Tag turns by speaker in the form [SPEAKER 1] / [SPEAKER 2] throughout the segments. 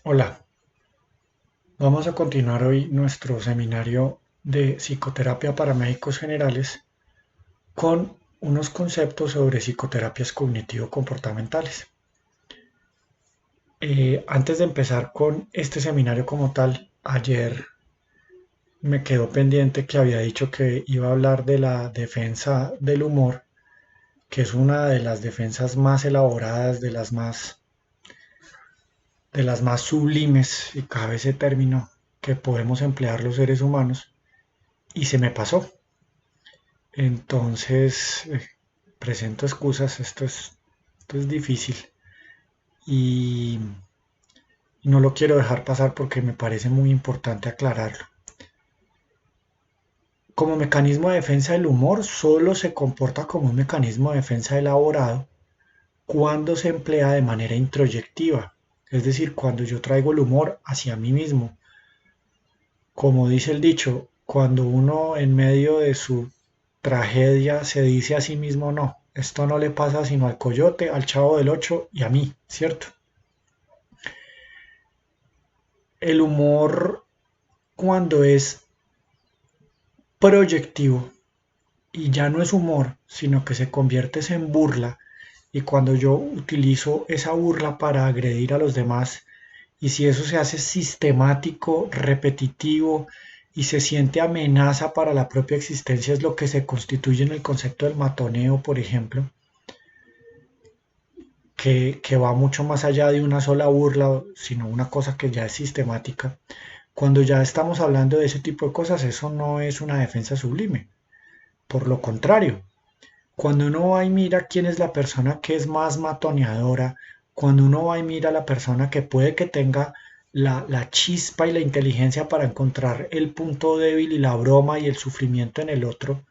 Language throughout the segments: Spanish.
[SPEAKER 1] Hola, vamos a continuar hoy nuestro seminario de psicoterapia para médicos generales con unos conceptos sobre psicoterapias cognitivo-comportamentales. Antes de empezar con este seminario como tal, ayer me quedó pendiente que había dicho que iba a hablar de la defensa del humor, que es una de las defensas más elaboradas, de las más sublimes, y cabe ese término, que podemos emplear los seres humanos, y se me pasó. Entonces, presento excusas, esto es difícil y no lo quiero dejar pasar porque me parece muy importante aclararlo. Como mecanismo de defensa, el humor solo se comporta como un mecanismo de defensa elaborado cuando se emplea de manera introyectiva, es decir, cuando yo traigo el humor hacia mí mismo. Como dice el dicho, cuando uno en medio de su tragedia se dice a sí mismo: no, esto no le pasa sino al Coyote, al Chavo del Ocho y a mí, ¿cierto? El humor, cuando es proyectivo y ya no es humor, sino que se convierte en burla, y cuando yo utilizo esa burla para agredir a los demás, y si eso se hace sistemático, repetitivo y se siente amenaza para la propia existencia, es lo que se constituye en el concepto del matoneo, por ejemplo, que va mucho más allá de una sola burla, sino una cosa que ya es sistemática. Cuando ya estamos hablando de ese tipo de cosas, eso no es una defensa sublime. Por lo contrario, cuando uno va y mira quién es la persona que es más matoneadora, cuando uno va y mira a la persona que puede que tenga la chispa y la inteligencia para encontrar el punto débil y la broma y el sufrimiento en el otro,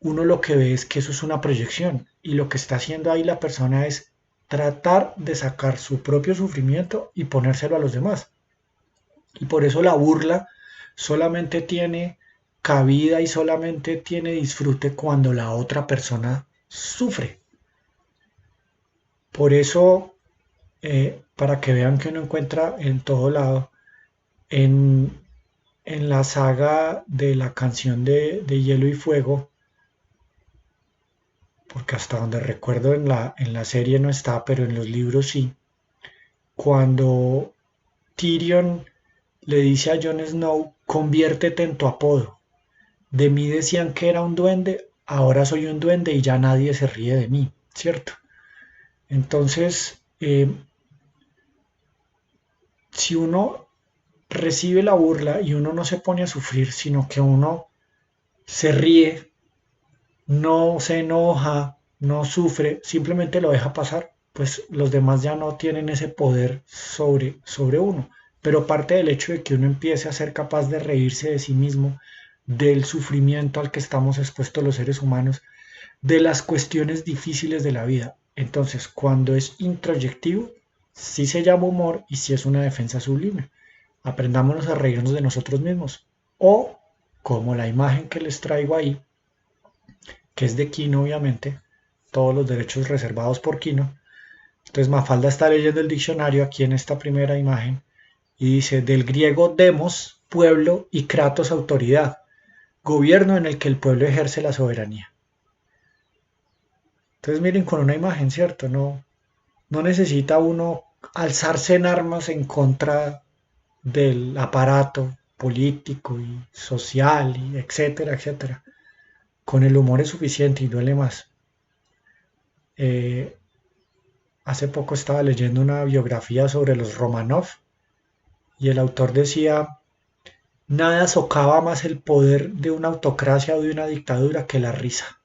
[SPEAKER 1] uno lo que ve es que eso es una proyección, y lo que está haciendo ahí la persona es tratar de sacar su propio sufrimiento y ponérselo a los demás. Y por eso la burla solamente tiene cabida y solamente tiene disfrute cuando la otra persona sufre. Por eso, para que vean que uno encuentra en todo lado, en, en la saga de la canción de Hielo y Fuego, porque hasta donde recuerdo en la serie no está, pero en los libros sí, cuando Tyrion le dice a Jon Snow: conviértete en tu apodo. De mí decían que era un duende, ahora soy un duende y ya nadie se ríe de mí, ¿cierto? Entonces, si uno recibe la burla y uno no se pone a sufrir, sino que uno se ríe, no se enoja, no sufre, simplemente lo deja pasar, pues los demás ya no tienen ese poder sobre uno. Pero parte del hecho de que uno empiece a ser capaz de reírse de sí mismo, del sufrimiento al que estamos expuestos los seres humanos, de las cuestiones difíciles de la vida. Entonces, cuando es introyectivo, sí se llama humor y sí es una defensa sublime. Aprendámonos a reírnos de nosotros mismos. O, como la imagen que les traigo ahí, que es de Kino, obviamente, todos los derechos reservados por Kino. Entonces, Mafalda está leyendo el diccionario aquí en esta primera imagen y dice: del griego demos, pueblo, y kratos, autoridad, gobierno en el que el pueblo ejerce la soberanía. Entonces, miren, con una imagen, ¿cierto? No necesita uno alzarse en armas en contra del aparato político y social y etcétera, etcétera. Con el humor es suficiente y duele más. Eh, Hace poco estaba leyendo una biografía sobre los Romanov y el autor decía: nada socava más el poder de una autocracia o de una dictadura que la risa.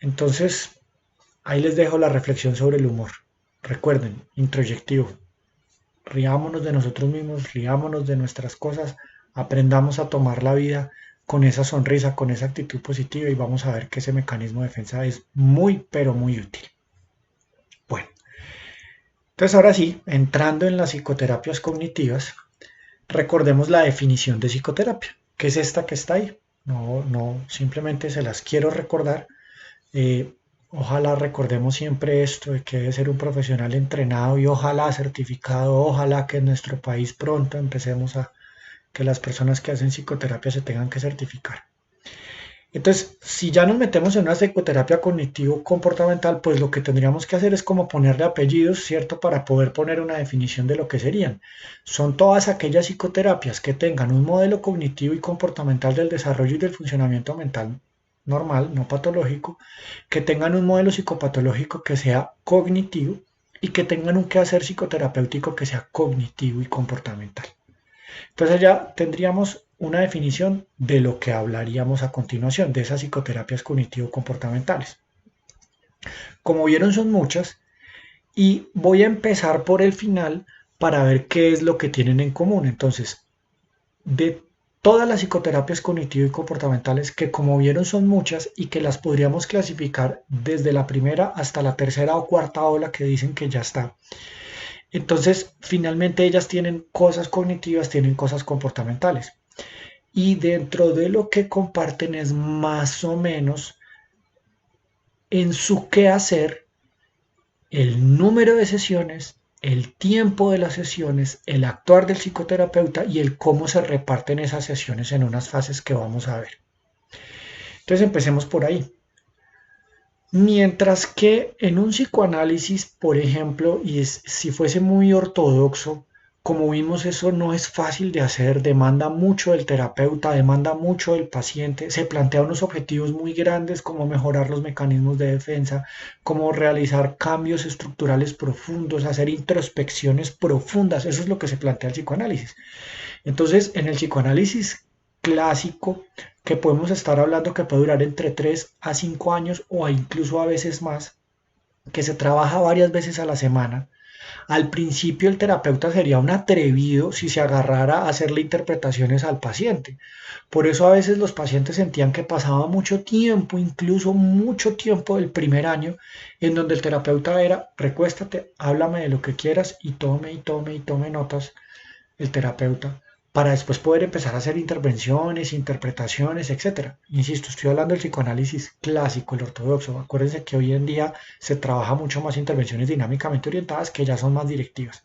[SPEAKER 1] Entonces, ahí les dejo la reflexión sobre el humor. Recuerden, introyectivo. Riámonos de nosotros mismos, riámonos de nuestras cosas, aprendamos a tomar la vida con esa sonrisa, con esa actitud positiva, y vamos a ver que ese mecanismo de defensa es muy, pero muy útil. Bueno, entonces ahora sí, entrando en las psicoterapias cognitivas, recordemos la definición de psicoterapia, que es esta que está ahí. No, simplemente se las quiero recordar. Ojalá recordemos siempre esto de que debe ser un profesional entrenado y ojalá certificado, ojalá que en nuestro país pronto empecemos a que las personas que hacen psicoterapia se tengan que certificar. Entonces, si ya nos metemos en una psicoterapia cognitivo-comportamental, pues lo que tendríamos que hacer es como ponerle apellidos, ¿cierto? Para poder poner una definición de lo que serían. Son todas aquellas psicoterapias que tengan un modelo cognitivo y comportamental del desarrollo y del funcionamiento mental normal, no patológico, que tengan un modelo psicopatológico que sea cognitivo y que tengan un quehacer psicoterapéutico que sea cognitivo y comportamental. Entonces ya tendríamos una definición de lo que hablaríamos a continuación, de esas psicoterapias cognitivo-comportamentales. Como vieron, son muchas y voy a empezar por el final para ver qué es lo que tienen en común. Entonces, de todas las psicoterapias cognitivo y comportamentales, que como vieron son muchas y que las podríamos clasificar desde la primera hasta la tercera o cuarta ola que dicen que ya está. Entonces, finalmente ellas tienen cosas cognitivas, tienen cosas comportamentales. Y dentro de lo que comparten es más o menos en su quehacer el número de sesiones, el tiempo de las sesiones, el actuar del psicoterapeuta y el cómo se reparten esas sesiones en unas fases que vamos a ver. Entonces empecemos por ahí. Mientras que en un psicoanálisis, por ejemplo, si fuese muy ortodoxo, como vimos, eso no es fácil de hacer, demanda mucho del terapeuta, demanda mucho del paciente, se plantea unos objetivos muy grandes como mejorar los mecanismos de defensa, como realizar cambios estructurales profundos, hacer introspecciones profundas, eso es lo que se plantea el psicoanálisis. Entonces, en el psicoanálisis clásico, que podemos estar hablando que puede durar entre 3 a 5 años o incluso a veces más, que se trabaja varias veces a la semana, al principio el terapeuta sería un atrevido si se agarrara a hacerle interpretaciones al paciente. Por eso a veces los pacientes sentían que pasaba mucho tiempo, incluso mucho tiempo del primer año, en donde el terapeuta era, recuéstate, háblame de lo que quieras y tome y tome y tome notas el terapeuta para después poder empezar a hacer intervenciones, interpretaciones, etcétera. Insisto, estoy hablando del psicoanálisis clásico, el ortodoxo. Acuérdense que hoy en día se trabaja mucho más intervenciones dinámicamente orientadas que ya son más directivas.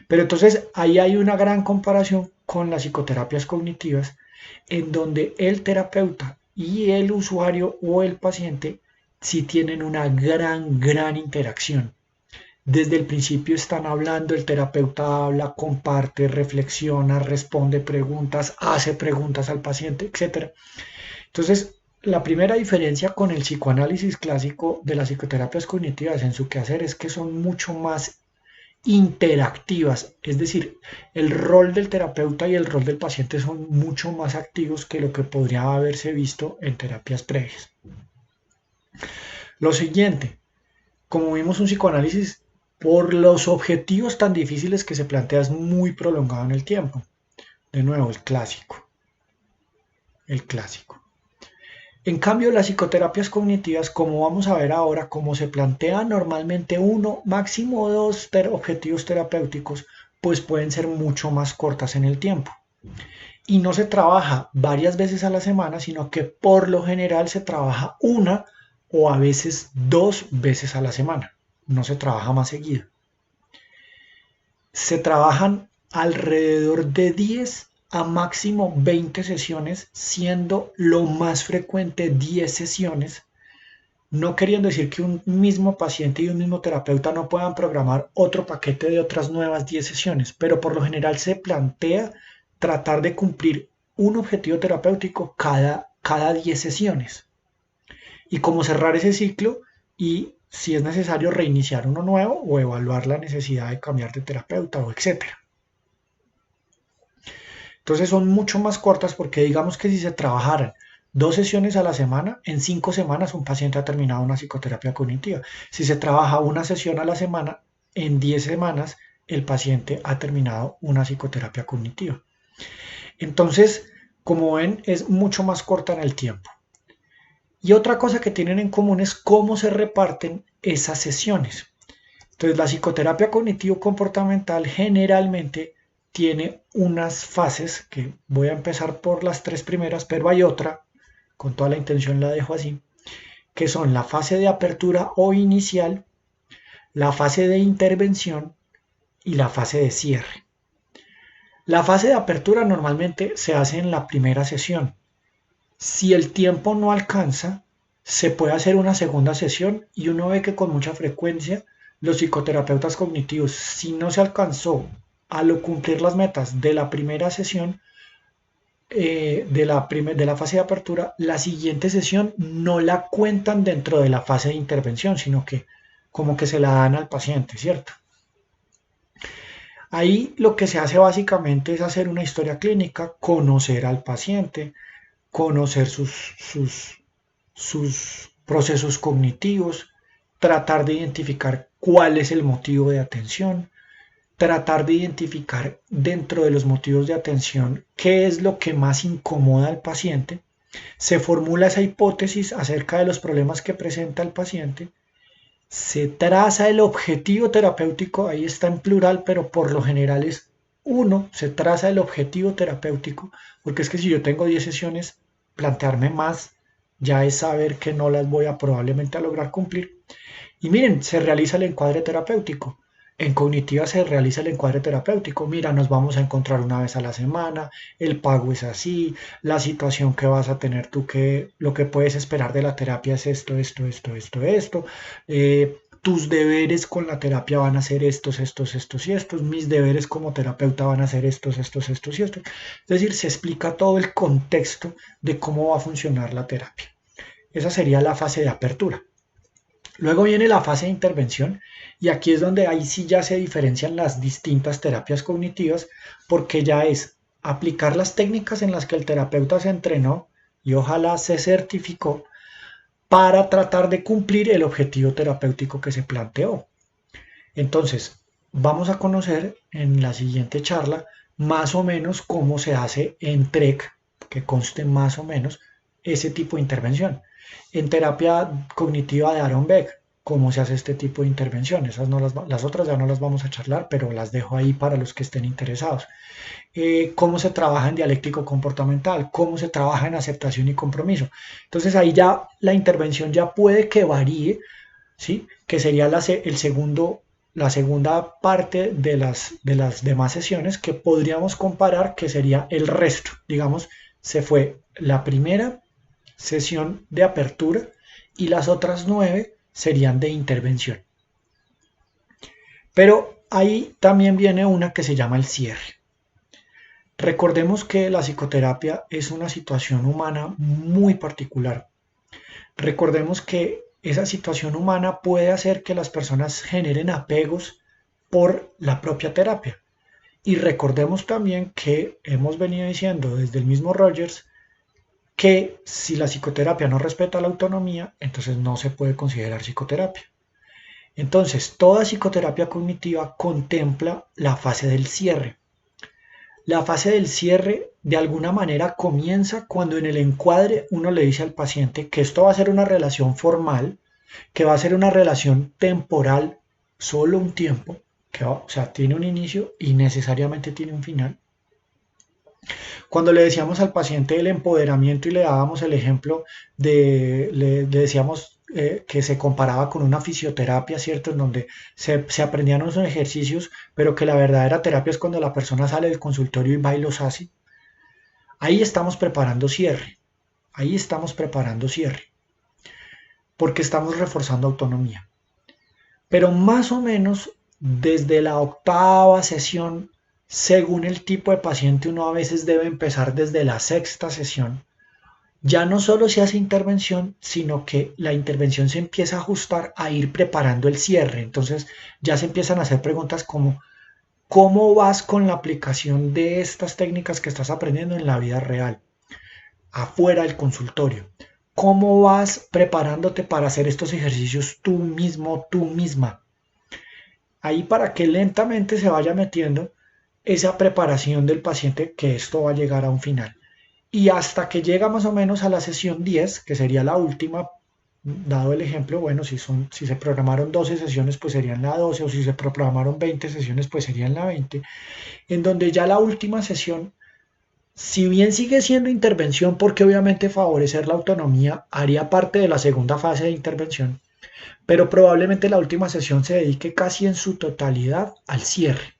[SPEAKER 1] Pero entonces ahí hay una gran comparación con las psicoterapias cognitivas en donde el terapeuta y el usuario o el paciente sí tienen una gran interacción. Desde el principio están hablando, el terapeuta habla, comparte, reflexiona, responde preguntas, hace preguntas al paciente, etcétera. Entonces, la primera diferencia con el psicoanálisis clásico de las psicoterapias cognitivas en su quehacer es que son mucho más interactivas, es decir, el rol del terapeuta y el rol del paciente son mucho más activos que lo que podría haberse visto en terapias previas. Lo siguiente, como vimos, un psicoanálisis por los objetivos tan difíciles que se plantea es muy prolongado en el tiempo. De nuevo, el clásico. El clásico. En cambio, las psicoterapias cognitivas, como vamos a ver ahora, como se plantea normalmente uno, máximo dos objetivos terapéuticos, pues pueden ser mucho más cortas en el tiempo. Y no se trabaja varias veces a la semana, sino que por lo general se trabaja una o a veces 2 veces a la semana. No se trabaja más seguido. Se trabajan alrededor de 10 a máximo 20 sesiones, siendo lo más frecuente 10 sesiones, no queriendo decir que un mismo paciente y un mismo terapeuta no puedan programar otro paquete de otras nuevas 10 sesiones, pero por lo general se plantea tratar de cumplir un objetivo terapéutico cada 10 sesiones y como cerrar ese ciclo y si es necesario reiniciar uno nuevo o evaluar la necesidad de cambiar de terapeuta o etcétera. Entonces son mucho más cortas porque digamos que si se trabajaran 2 sesiones a la semana, en 5 semanas un paciente ha terminado una psicoterapia cognitiva. Si se trabaja una sesión a la semana, en 10 semanas el paciente ha terminado una psicoterapia cognitiva. Entonces, como ven, es mucho más corta en el tiempo. Y otra cosa que tienen en común es cómo se reparten esas sesiones. Entonces, la psicoterapia cognitivo-comportamental generalmente tiene unas fases que voy a empezar por las 3 primeras, pero hay otra, con toda la intención la dejo así, que son la fase de apertura o inicial, la fase de intervención y la fase de cierre. La fase de apertura normalmente se hace en la primera sesión. Si el tiempo no alcanza, se puede hacer una segunda sesión y uno ve que con mucha frecuencia los psicoterapeutas cognitivos, si no se alcanzó a cumplir las metas de la primera sesión, de la fase de apertura, la siguiente sesión no la cuentan dentro de la fase de intervención, sino que como que se la dan al paciente, ¿cierto? Ahí lo que se hace básicamente es hacer una historia clínica, conocer al paciente, conocer sus procesos cognitivos, tratar de identificar cuál es el motivo de atención, tratar de identificar dentro de los motivos de atención qué es lo que más incomoda al paciente, se formula esa hipótesis acerca de los problemas que presenta el paciente, se traza el objetivo terapéutico, ahí está en plural, pero por lo general es uno, se traza el objetivo terapéutico, porque es que si yo tengo 10 sesiones, plantearme más ya es saber que no las voy a probablemente a lograr cumplir. Y miren, se realiza el encuadre terapéutico. En cognitiva se realiza el encuadre terapéutico. Mira, nos vamos a encontrar una vez a la semana, el pago es así, la situación que vas a tener tú, que lo que puedes esperar de la terapia es esto. Tus deberes con la terapia van a ser estos y estos. Mis deberes como terapeuta van a ser estos y estos. Es decir, se explica todo el contexto de cómo va a funcionar la terapia. Esa sería la fase de apertura. Luego viene la fase de intervención y aquí es donde ahí sí ya se diferencian las distintas terapias cognitivas porque ya es aplicar las técnicas en las que el terapeuta se entrenó y ojalá se certificó para tratar de cumplir el objetivo terapéutico que se planteó. Entonces, vamos a conocer en la siguiente charla más o menos cómo se hace en TREC, que conste más o menos ese tipo de intervención. En terapia cognitiva de Aaron Beck, cómo se hace este tipo de intervención. Esas no las otras ya no las vamos a charlar, pero las dejo ahí para los que estén interesados. Cómo se trabaja en dialéctico comportamental, cómo se trabaja en aceptación y compromiso. Entonces ahí ya la intervención ya puede que varíe, ¿sí? Que sería la segunda parte de las demás sesiones que podríamos comparar, que sería el resto. Digamos, se fue la primera sesión de apertura y las otras 9 serían de intervención. Pero ahí también viene una que se llama el cierre. Recordemos que la psicoterapia es una situación humana muy particular. Recordemos que esa situación humana puede hacer que las personas generen apegos por la propia terapia. Y recordemos también que hemos venido diciendo desde el mismo Rogers que si la psicoterapia no respeta la autonomía, entonces no se puede considerar psicoterapia. Entonces, toda psicoterapia cognitiva contempla la fase del cierre. La fase del cierre de alguna manera comienza cuando en el encuadre uno le dice al paciente que esto va a ser una relación formal, que va a ser una relación temporal, solo un tiempo, o sea, tiene un inicio y necesariamente tiene un final. Cuando le decíamos al paciente el empoderamiento y le dábamos el ejemplo le decíamos que se comparaba con una fisioterapia, ¿cierto? En donde se aprendían unos ejercicios, pero que la verdadera terapia es cuando la persona sale del consultorio y va y los hace. Ahí estamos preparando cierre. Ahí estamos preparando cierre. Porque estamos reforzando autonomía. Pero más o menos desde la octava sesión, según el tipo de paciente, uno a veces debe empezar desde la sexta sesión. Ya no solo se hace intervención, sino que la intervención se empieza a ajustar a ir preparando el cierre. Entonces ya se empiezan a hacer preguntas como ¿cómo vas con la aplicación de estas técnicas que estás aprendiendo en la vida real, afuera del consultorio? ¿Cómo vas preparándote para hacer estos ejercicios tú mismo, tú misma? Ahí para que lentamente se vaya metiendo esa preparación del paciente que esto va a llegar a un final. Y hasta que llega más o menos a la sesión 10, que sería la última, dado el ejemplo, bueno, si se programaron 12 sesiones, pues serían la 12, o si se programaron 20 sesiones, pues serían la 20, en donde ya la última sesión Si bien sigue siendo intervención porque obviamente favorecer la autonomía haría parte de la segunda fase de intervención, pero probablemente la última sesión se dedique casi en su totalidad al cierre,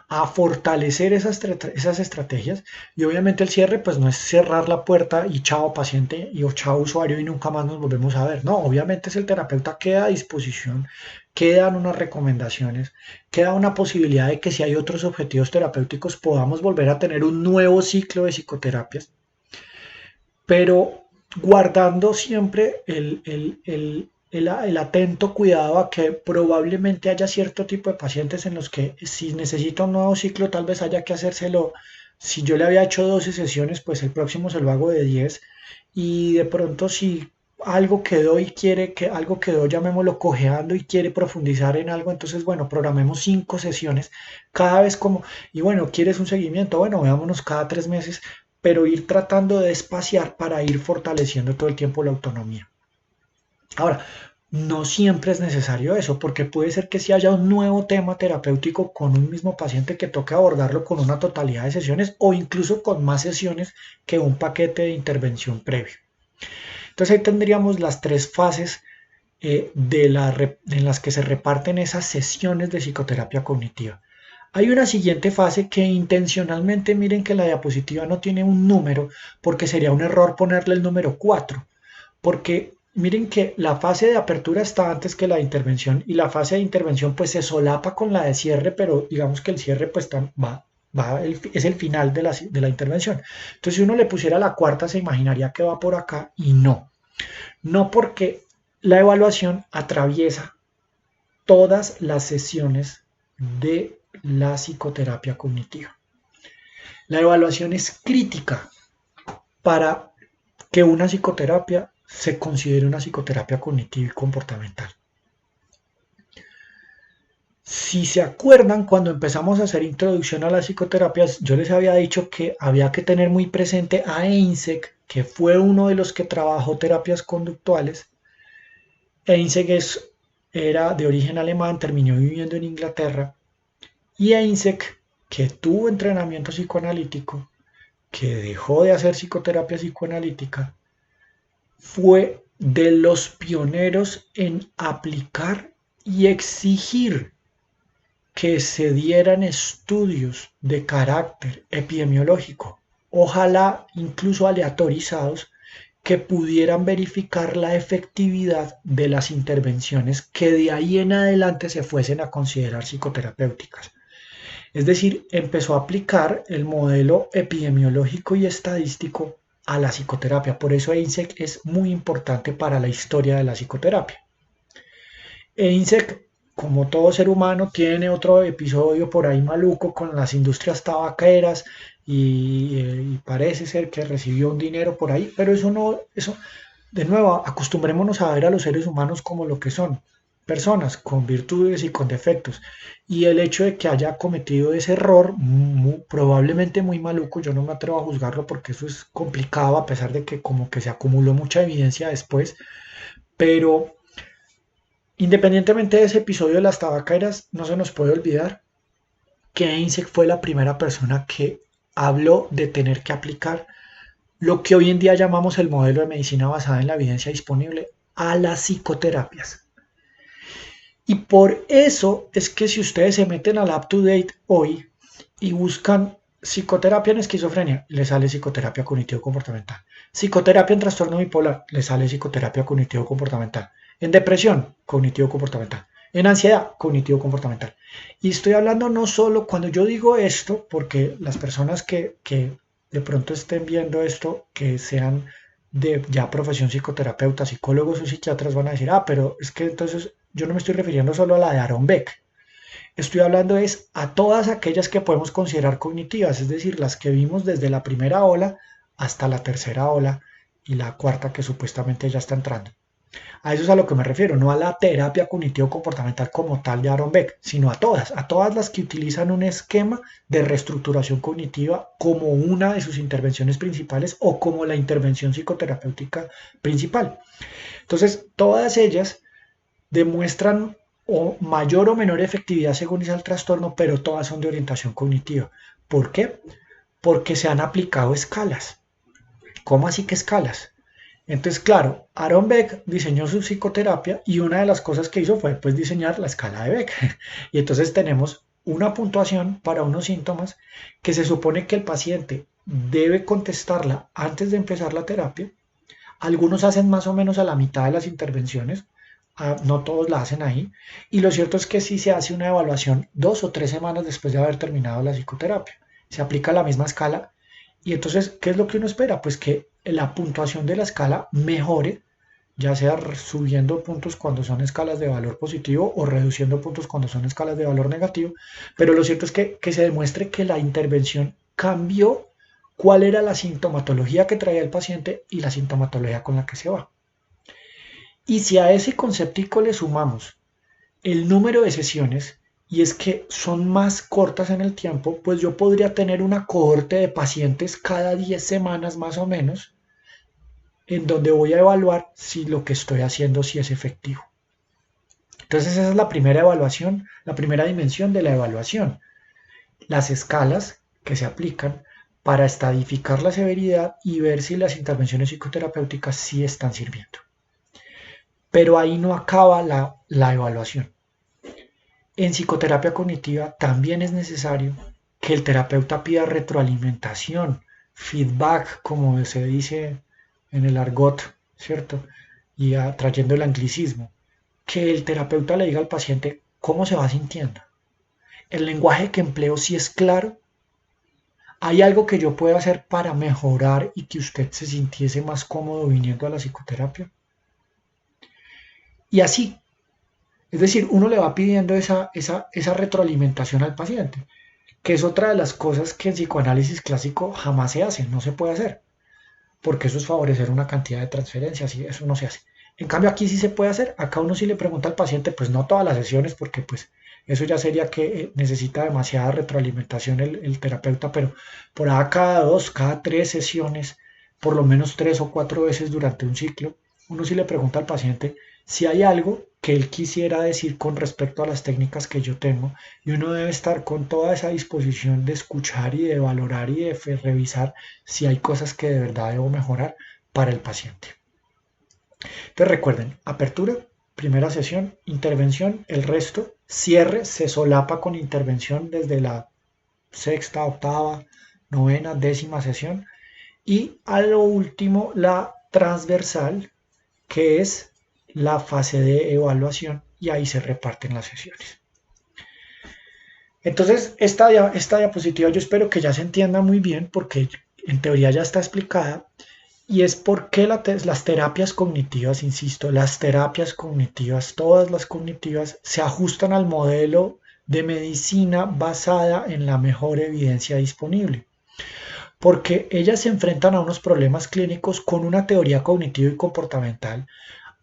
[SPEAKER 1] a fortalecer esas estrategias. Y obviamente el cierre pues no es cerrar la puerta y chao paciente y o chao usuario y nunca más nos volvemos a ver. No, obviamente es el terapeuta queda a disposición, quedan unas recomendaciones, queda una posibilidad de que si hay otros objetivos terapéuticos podamos volver a tener un nuevo ciclo de psicoterapias, pero guardando siempre el atento cuidado a que probablemente haya cierto tipo de pacientes en los que si necesita un nuevo ciclo tal vez haya que hacérselo. Si yo le había hecho 12 sesiones, pues el próximo se lo hago de 10 y de pronto si algo quedó y quiere que algo quedó, llamémoslo cojeando y quiere profundizar en algo, entonces bueno, programemos 5 sesiones cada vez como, y bueno, ¿quieres un seguimiento? Bueno, veámonos cada 3 meses, pero ir tratando de espaciar para ir fortaleciendo todo el tiempo la autonomía. Ahora, no siempre es necesario eso, porque puede ser que si haya un nuevo tema terapéutico con un mismo paciente que toque abordarlo con una totalidad de sesiones o incluso con más sesiones que un paquete de intervención previo. Entonces ahí tendríamos las tres fases en las que se reparten esas sesiones de psicoterapia cognitiva. Hay una siguiente fase que intencionalmente miren que la diapositiva no tiene un número porque sería un error ponerle el número 4, porque miren que la fase de apertura está antes que la de intervención y la fase de intervención pues se solapa con la de cierre, pero digamos que el cierre pues es el final de la intervención. Entonces si uno le pusiera la cuarta se imaginaría que va por acá y no. No porque la evaluación atraviesa todas las sesiones de la psicoterapia cognitiva. La evaluación es crítica para que una psicoterapia se considere una psicoterapia cognitiva y comportamental. Si se acuerdan, cuando empezamos a hacer introducción a las psicoterapias, yo les había dicho que había que tener muy presente a Eysenck, que fue uno de los que trabajó terapias conductuales. Eysenck era de origen alemán, terminó viviendo en Inglaterra. Y Eysenck, que tuvo entrenamiento psicoanalítico, que dejó de hacer psicoterapia psicoanalítica, fue de los pioneros en aplicar y exigir que se dieran estudios de carácter epidemiológico, ojalá incluso aleatorizados, que pudieran verificar la efectividad de las intervenciones que de ahí en adelante se fuesen a considerar psicoterapéuticas. Es decir, empezó a aplicar el modelo epidemiológico y estadístico a la psicoterapia. Por eso Eysenck es muy importante para la historia de la psicoterapia. Eysenck, como todo ser humano, tiene otro episodio por ahí maluco con las industrias tabacaleras y parece ser que recibió un dinero por ahí, pero eso no, eso, de nuevo, acostumbrémonos a ver a los seres humanos como lo que son, personas con virtudes y con defectos. Y el hecho de que haya cometido ese error, probablemente muy maluco, yo no me atrevo a juzgarlo porque eso es complicado, a pesar de que como que se acumuló mucha evidencia después, pero independientemente de ese episodio de las tabacaleras, no se nos puede olvidar que Eysenck fue la primera persona que habló de tener que aplicar lo que hoy en día llamamos el modelo de medicina basada en la evidencia disponible a las psicoterapias. Y por eso es que si ustedes se meten al UpToDate hoy y buscan psicoterapia en esquizofrenia, les sale psicoterapia cognitivo-comportamental. Psicoterapia en trastorno bipolar, les sale psicoterapia cognitivo-comportamental. En depresión, cognitivo-comportamental. En ansiedad, cognitivo-comportamental. Y estoy hablando no solo cuando yo digo esto, porque las personas que de pronto estén viendo esto, que sean de ya profesión psicoterapeuta, psicólogos o psiquiatras van a decir, pero es que entonces yo no me estoy refiriendo solo a la de Aaron Beck. Estoy hablando es a todas aquellas que podemos considerar cognitivas, es decir, las que vimos desde la primera ola hasta la tercera ola y la cuarta que supuestamente ya está entrando. A eso es a lo que me refiero, no a la terapia cognitivo-comportamental como tal de Aaron Beck, sino a todas las que utilizan un esquema de reestructuración cognitiva como una de sus intervenciones principales o como la intervención psicoterapéutica principal. Entonces, todas ellas demuestran o mayor o menor efectividad según es el trastorno, pero todas son de orientación cognitiva. ¿Por qué? porque se han aplicado escalas. ¿Cómo así que escalas? Entonces, claro, Aaron Beck diseñó su psicoterapia y una de las cosas que hizo fue pues diseñar la escala de Beck. Y entonces tenemos una puntuación para unos síntomas que se supone que el paciente debe contestarla antes de empezar la terapia. Algunos hacen más o menos a la mitad de las intervenciones, no todos la hacen ahí. Y lo cierto es que sí se hace una evaluación 2 o 3 semanas después de haber terminado la psicoterapia. Se aplica la misma escala y entonces, ¿qué es lo que uno espera? Pues que la puntuación de la escala mejore, ya sea subiendo puntos cuando son escalas de valor positivo o reduciendo puntos cuando son escalas de valor negativo, pero lo cierto es que se demuestre que la intervención cambió cuál era la sintomatología que traía el paciente y la sintomatología con la que se va. Y si a ese conceptico le sumamos el número de sesiones, y es que son más cortas en el tiempo, pues yo podría tener una cohorte de pacientes cada 10 semanas más o menos, en donde voy a evaluar si lo que estoy haciendo sí es efectivo. Entonces esa es la primera evaluación, la primera dimensión de la evaluación. Las escalas que se aplican para estadificar la severidad y ver si las intervenciones psicoterapéuticas sí están sirviendo. Pero ahí no acaba la evaluación. En psicoterapia cognitiva también es necesario que el terapeuta pida retroalimentación, feedback, como se dice en el argot, ¿cierto? Y trayendo el anglicismo, que el terapeuta le diga al paciente cómo se va sintiendo. El lenguaje que empleo sí es claro. ¿Hay algo que yo pueda hacer para mejorar y que usted se sintiese más cómodo viniendo a la psicoterapia? Y así, es decir, uno le va pidiendo esa retroalimentación al paciente, que es otra de las cosas que en psicoanálisis clásico jamás se hace, no se puede hacer, porque eso es favorecer una cantidad de transferencias y eso no se hace. En cambio aquí sí se puede hacer, acá uno sí le pregunta al paciente, pues no todas las sesiones, porque pues eso ya sería que necesita demasiada retroalimentación el terapeuta, pero por ahí cada 2, cada 3 sesiones, por lo menos 3 o 4 veces durante un ciclo, uno sí le pregunta al paciente si hay algo que él quisiera decir con respecto a las técnicas que yo tengo, y uno debe estar con toda esa disposición de escuchar y de valorar y de revisar si hay cosas que de verdad debo mejorar para el paciente. Entonces recuerden, apertura, primera sesión, intervención, el resto, cierre, se solapa con intervención desde la sexta, octava, novena, 10ª sesión, y a lo último la transversal, que es la fase de evaluación, y ahí se reparten las sesiones. Entonces, esta diapositiva yo espero que ya se entienda muy bien porque en teoría ya está explicada y es por qué las terapias cognitivas, insisto, las terapias cognitivas, todas las cognitivas, se ajustan al modelo de medicina basada en la mejor evidencia disponible. Porque ellas se enfrentan a unos problemas clínicos con una teoría cognitiva y comportamental,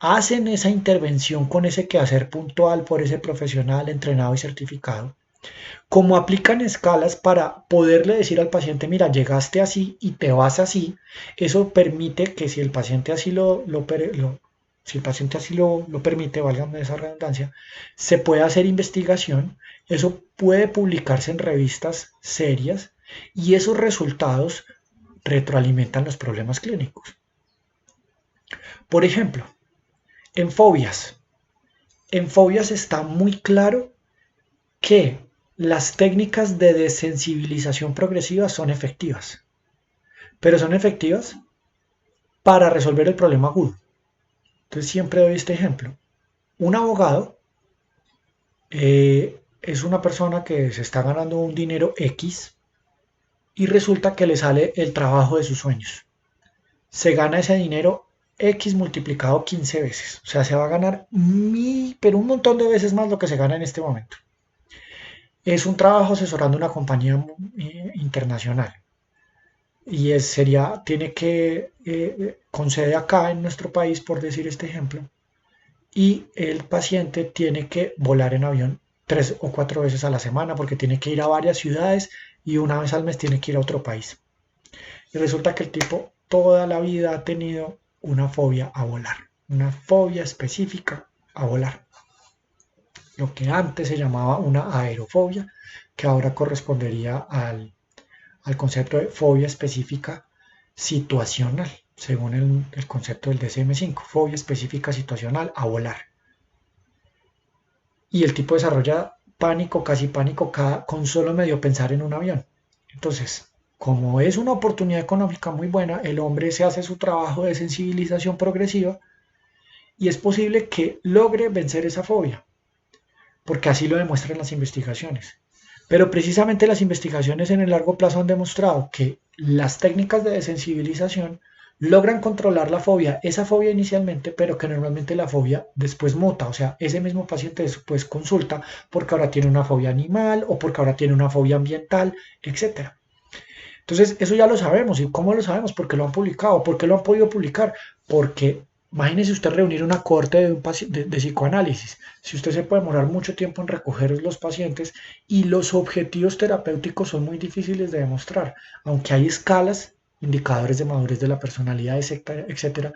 [SPEAKER 1] hacen esa intervención con ese quehacer puntual por ese profesional entrenado y certificado, como aplican escalas para poderle decir al paciente, mira, llegaste así y te vas así, eso permite que si el paciente así si el paciente así lo permite, válgame esa redundancia, se puede hacer investigación, eso puede publicarse en revistas serias y esos resultados retroalimentan los problemas clínicos. Por ejemplo, en fobias. En fobias está muy claro que las técnicas de desensibilización progresiva son efectivas, pero son efectivas para resolver el problema agudo. Entonces siempre doy este ejemplo. Un abogado es una persona que se está ganando un dinero X y resulta que le sale el trabajo de sus sueños. Se gana ese dinero X multiplicado 15 veces. O sea, se va a ganar pero un montón de veces más lo que se gana en este momento. Es un trabajo asesorando una compañía internacional y tiene que con sede acá en nuestro país, por decir este ejemplo, y el paciente tiene que volar en avión 3 o 4 veces a la semana porque tiene que ir a varias ciudades y una vez al mes tiene que ir a otro país. Y resulta que el tipo toda la vida ha tenido una fobia a volar, una fobia específica a volar, lo que antes se llamaba una aerofobia, que ahora correspondería al concepto de fobia específica situacional, según el concepto del DSM-5, fobia específica situacional a volar. Y el tipo desarrolla pánico, casi pánico, con solo medio pensar en un avión. Entonces, como es una oportunidad económica muy buena, el hombre se hace su trabajo de sensibilización progresiva y es posible que logre vencer esa fobia, porque así lo demuestran las investigaciones. Pero precisamente las investigaciones en el largo plazo han demostrado que las técnicas de desensibilización logran controlar la fobia, esa fobia inicialmente, pero que normalmente la fobia después muta, o sea, ese mismo paciente después consulta porque ahora tiene una fobia animal o porque ahora tiene una fobia ambiental, etcétera. Entonces, eso ya lo sabemos. ¿Y cómo lo sabemos? Porque lo han publicado. ¿Por qué lo han podido publicar? Porque imagínese usted reunir una corte de psicoanálisis. Si usted se puede demorar mucho tiempo en recoger los pacientes y los objetivos terapéuticos son muy difíciles de demostrar, aunque hay escalas, indicadores de madurez de la personalidad, etcétera, etcétera.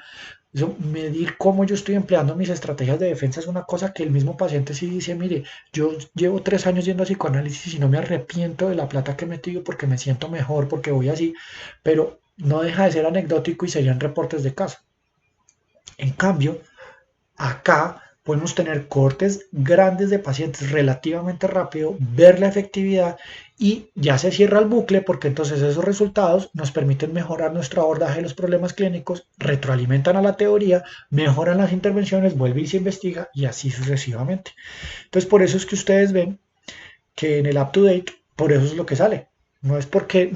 [SPEAKER 1] Eso, medir cómo yo estoy empleando mis estrategias de defensa es una cosa que el mismo paciente sí dice, mire, yo llevo 3 años yendo a psicoanálisis y no me arrepiento de la plata que he metido porque me siento mejor, porque voy así, pero no deja de ser anecdótico y serían reportes de caso. En cambio, acá podemos tener cortes grandes de pacientes relativamente rápido, ver la efectividad y ya se cierra el bucle porque entonces esos resultados nos permiten mejorar nuestro abordaje de los problemas clínicos, retroalimentan a la teoría, mejoran las intervenciones, vuelve y se investiga y así sucesivamente. Entonces por eso es que ustedes ven que en el up-to-date, por eso es lo que sale. No es porque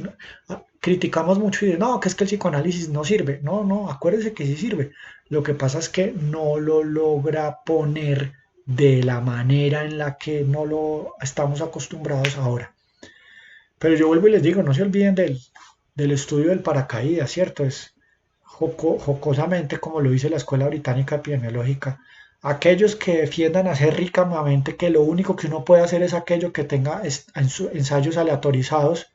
[SPEAKER 1] criticamos mucho y de, no, que es que el psicoanálisis no sirve. No, no, acuérdense que sí sirve. Lo que pasa es que no lo logra poner de la manera en la que no lo estamos acostumbrados ahora. Pero yo vuelvo y les digo, no se olviden del estudio del paracaídas, ¿cierto? Es jocosamente, como lo dice la Escuela Británica Epidemiológica, aquellos que defiendan hacer ricamente que lo único que uno puede hacer es aquello que tenga ensayos aleatorizados,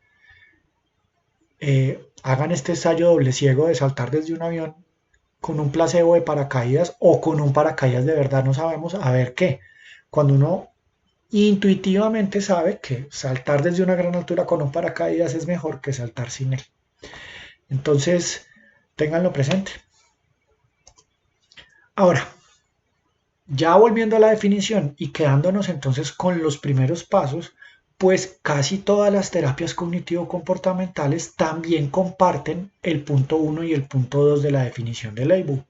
[SPEAKER 1] hagan este ensayo doble ciego de saltar desde un avión con un placebo de paracaídas o con un paracaídas de verdad, no sabemos a ver qué. Cuando uno intuitivamente sabe que saltar desde una gran altura con un paracaídas es mejor que saltar sin él. Entonces, ténganlo presente. Ahora, ya volviendo a la definición y quedándonos entonces con los primeros pasos, pues casi todas las terapias cognitivo-comportamentales también comparten el punto 1 y el punto 2 de la definición de Leibow.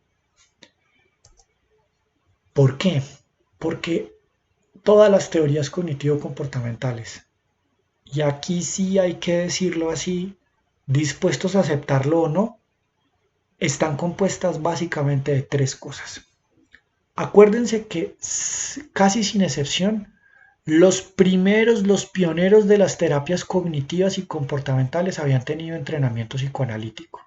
[SPEAKER 1] ¿Por qué? Porque todas las teorías cognitivo-comportamentales, y aquí sí hay que decirlo así, dispuestos a aceptarlo o no, están compuestas básicamente de tres cosas. Acuérdense que casi sin excepción, los pioneros de las terapias cognitivas y comportamentales habían tenido entrenamiento psicoanalítico.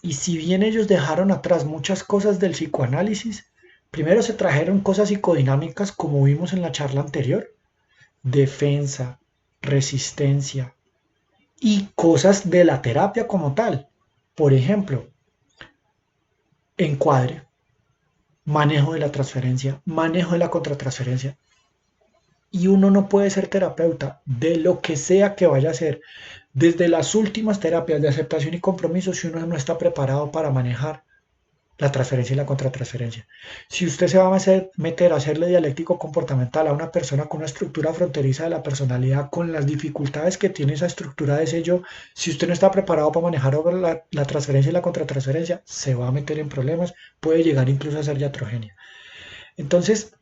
[SPEAKER 1] Y si bien ellos dejaron atrás muchas cosas del psicoanálisis, primero se trajeron cosas psicodinámicas como vimos en la charla anterior, defensa, resistencia y cosas de la terapia como tal. Por ejemplo, encuadre, manejo de la transferencia, manejo de la contratransferencia. Y uno no puede ser terapeuta de lo que sea que vaya a ser, desde las últimas terapias de aceptación y compromiso, si uno no está preparado para manejar la transferencia y la contratransferencia. Si usted se va a meter a hacerle dialéctico comportamental a una persona con una estructura fronteriza de la personalidad, con las dificultades que tiene esa estructura de ese yo, si usted no está preparado para manejar la transferencia y la contratransferencia, se va a meter en problemas, puede llegar incluso a ser iatrogenia. Entonces,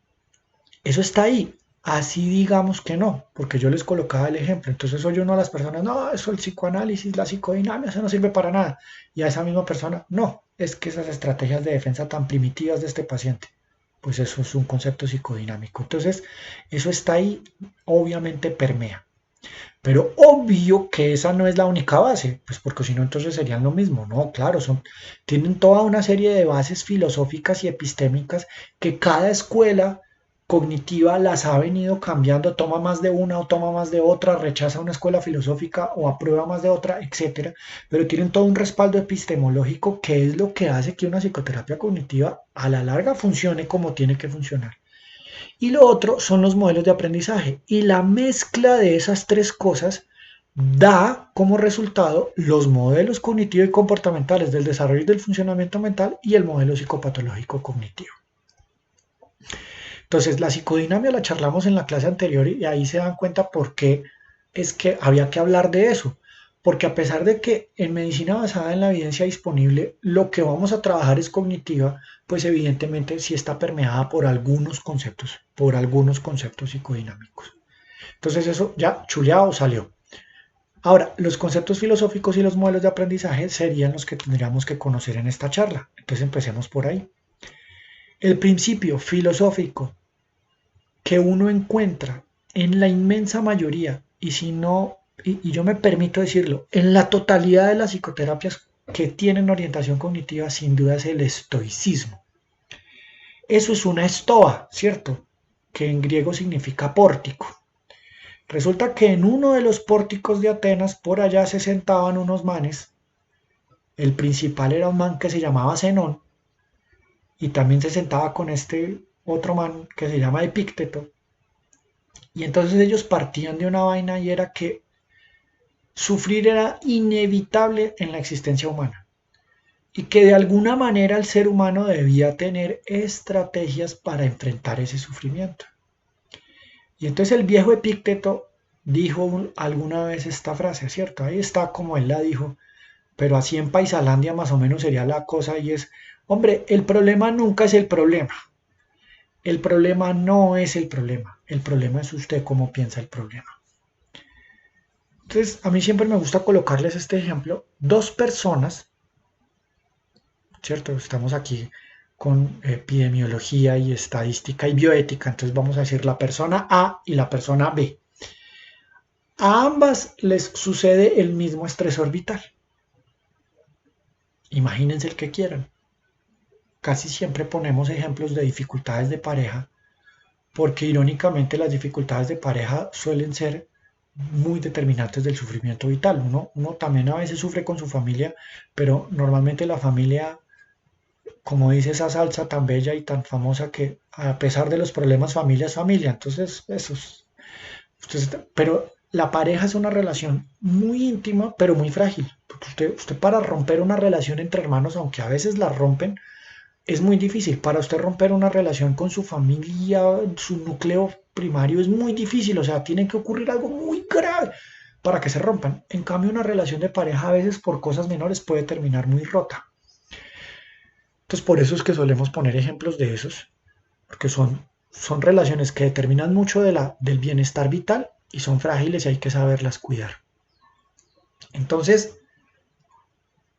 [SPEAKER 1] eso está ahí. Así digamos que no, porque yo les colocaba el ejemplo. Entonces oye uno a las personas, no, eso el psicoanálisis, la psicodinámica, eso no sirve para nada. Y a esa misma persona, no, es que esas estrategias de defensa tan primitivas de este paciente, pues eso es un concepto psicodinámico. Entonces, eso está ahí, obviamente permea. Pero obvio que esa no es la única base, pues porque si no entonces serían lo mismo. No, claro, tienen toda una serie de bases filosóficas y epistémicas que cada escuela cognitiva las ha venido cambiando, toma más de una o toma más de otra, rechaza una escuela filosófica o aprueba más de otra, etcétera, pero tienen todo un respaldo epistemológico que es lo que hace que una psicoterapia cognitiva a la larga funcione como tiene que funcionar. Y lo otro son los modelos de aprendizaje. Y la mezcla de esas tres cosas da como resultado los modelos cognitivos y comportamentales del desarrollo y del funcionamiento mental y el modelo psicopatológico cognitivo. Entonces, la psicodinamia la charlamos en la clase anterior y ahí se dan cuenta por qué es que había que hablar de eso. Porque a pesar de que en medicina basada en la evidencia disponible lo que vamos a trabajar es cognitiva, pues evidentemente sí está permeada por algunos conceptos psicodinámicos. Entonces eso ya chuleado salió. Ahora, los conceptos filosóficos y los modelos de aprendizaje serían los que tendríamos que conocer en esta charla. Entonces empecemos por ahí. El principio filosófico que uno encuentra en la inmensa mayoría, y si no, y yo me permito decirlo, en la totalidad de las psicoterapias que tienen orientación cognitiva, sin duda es el estoicismo. Eso es una estoa, ¿cierto? Que en griego significa pórtico. Resulta que en uno de los pórticos de Atenas, por allá se sentaban unos manes. El principal era un man que se llamaba Zenón, y también se sentaba con este otro man que se llama Epícteto. Y entonces ellos partían de una vaina y era que sufrir era inevitable en la existencia humana y que de alguna manera el ser humano debía tener estrategias para enfrentar ese sufrimiento. Y entonces el viejo Epícteto dijo alguna vez esta frase, ¿cierto? Ahí está como él la dijo, pero así en Paisalandia más o menos sería la cosa y es, hombre, el problema nunca es el problema. El problema no es el problema es usted cómo piensa el problema. Entonces, a mí siempre me gusta colocarles este ejemplo. Dos personas, ¿cierto? Estamos aquí con epidemiología y estadística y bioética, entonces vamos a decir la persona A y la persona B. A ambas les sucede el mismo estresor vital. Imagínense el que quieran. Casi siempre ponemos ejemplos de dificultades de pareja, porque irónicamente las dificultades de pareja suelen ser muy determinantes del sufrimiento vital. Uno también a veces sufre con su familia, pero normalmente la familia, como dice esa salsa tan bella y tan famosa, que a pesar de los problemas, familia es familia. Entonces, pero la pareja es una relación muy íntima, pero muy frágil. Porque usted para romper una relación entre hermanos, aunque a veces la rompen, es muy difícil. Para usted romper una relación con su familia, su núcleo primario, es muy difícil. O sea, tiene que ocurrir algo muy grave para que se rompan. En cambio, una relación de pareja a veces por cosas menores puede terminar muy rota. Entonces, por eso es que solemos poner ejemplos de esos, porque son relaciones que determinan mucho del bienestar vital y son frágiles y hay que saberlas cuidar. Entonces,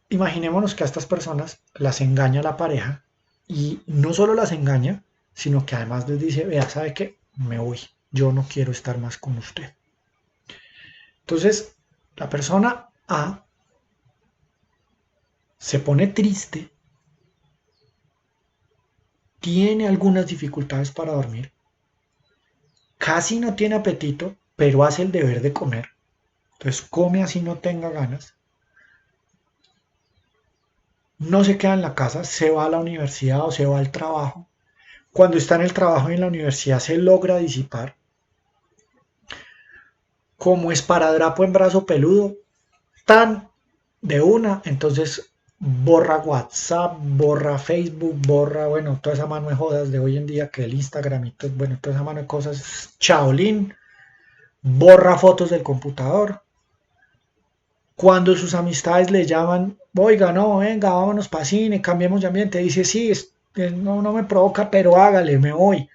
[SPEAKER 1] imaginémonos que a estas personas las engaña la pareja y no solo las engaña, sino que además les dice, vea, ¿sabe qué? Me voy, yo no quiero estar más con usted. Entonces, la persona A se pone triste, tiene algunas dificultades para dormir, casi no tiene apetito, pero hace el deber de comer. Entonces come así no tenga ganas, no se queda en la casa, se va a la universidad o se va al trabajo. Cuando está en el trabajo y en la universidad se logra disipar, como esparadrapo en brazo peludo, tan de una, entonces borra WhatsApp, borra Facebook, borra, bueno, toda esa mano de jodas de hoy en día que el Instagram y todo, bueno, toda esa mano de cosas, chaolín, borra fotos del computador. Cuando sus amistades le llaman, oiga, no, venga, vámonos para cine, cambiemos de ambiente, dice, sí, no me provoca, pero hágale, me voy.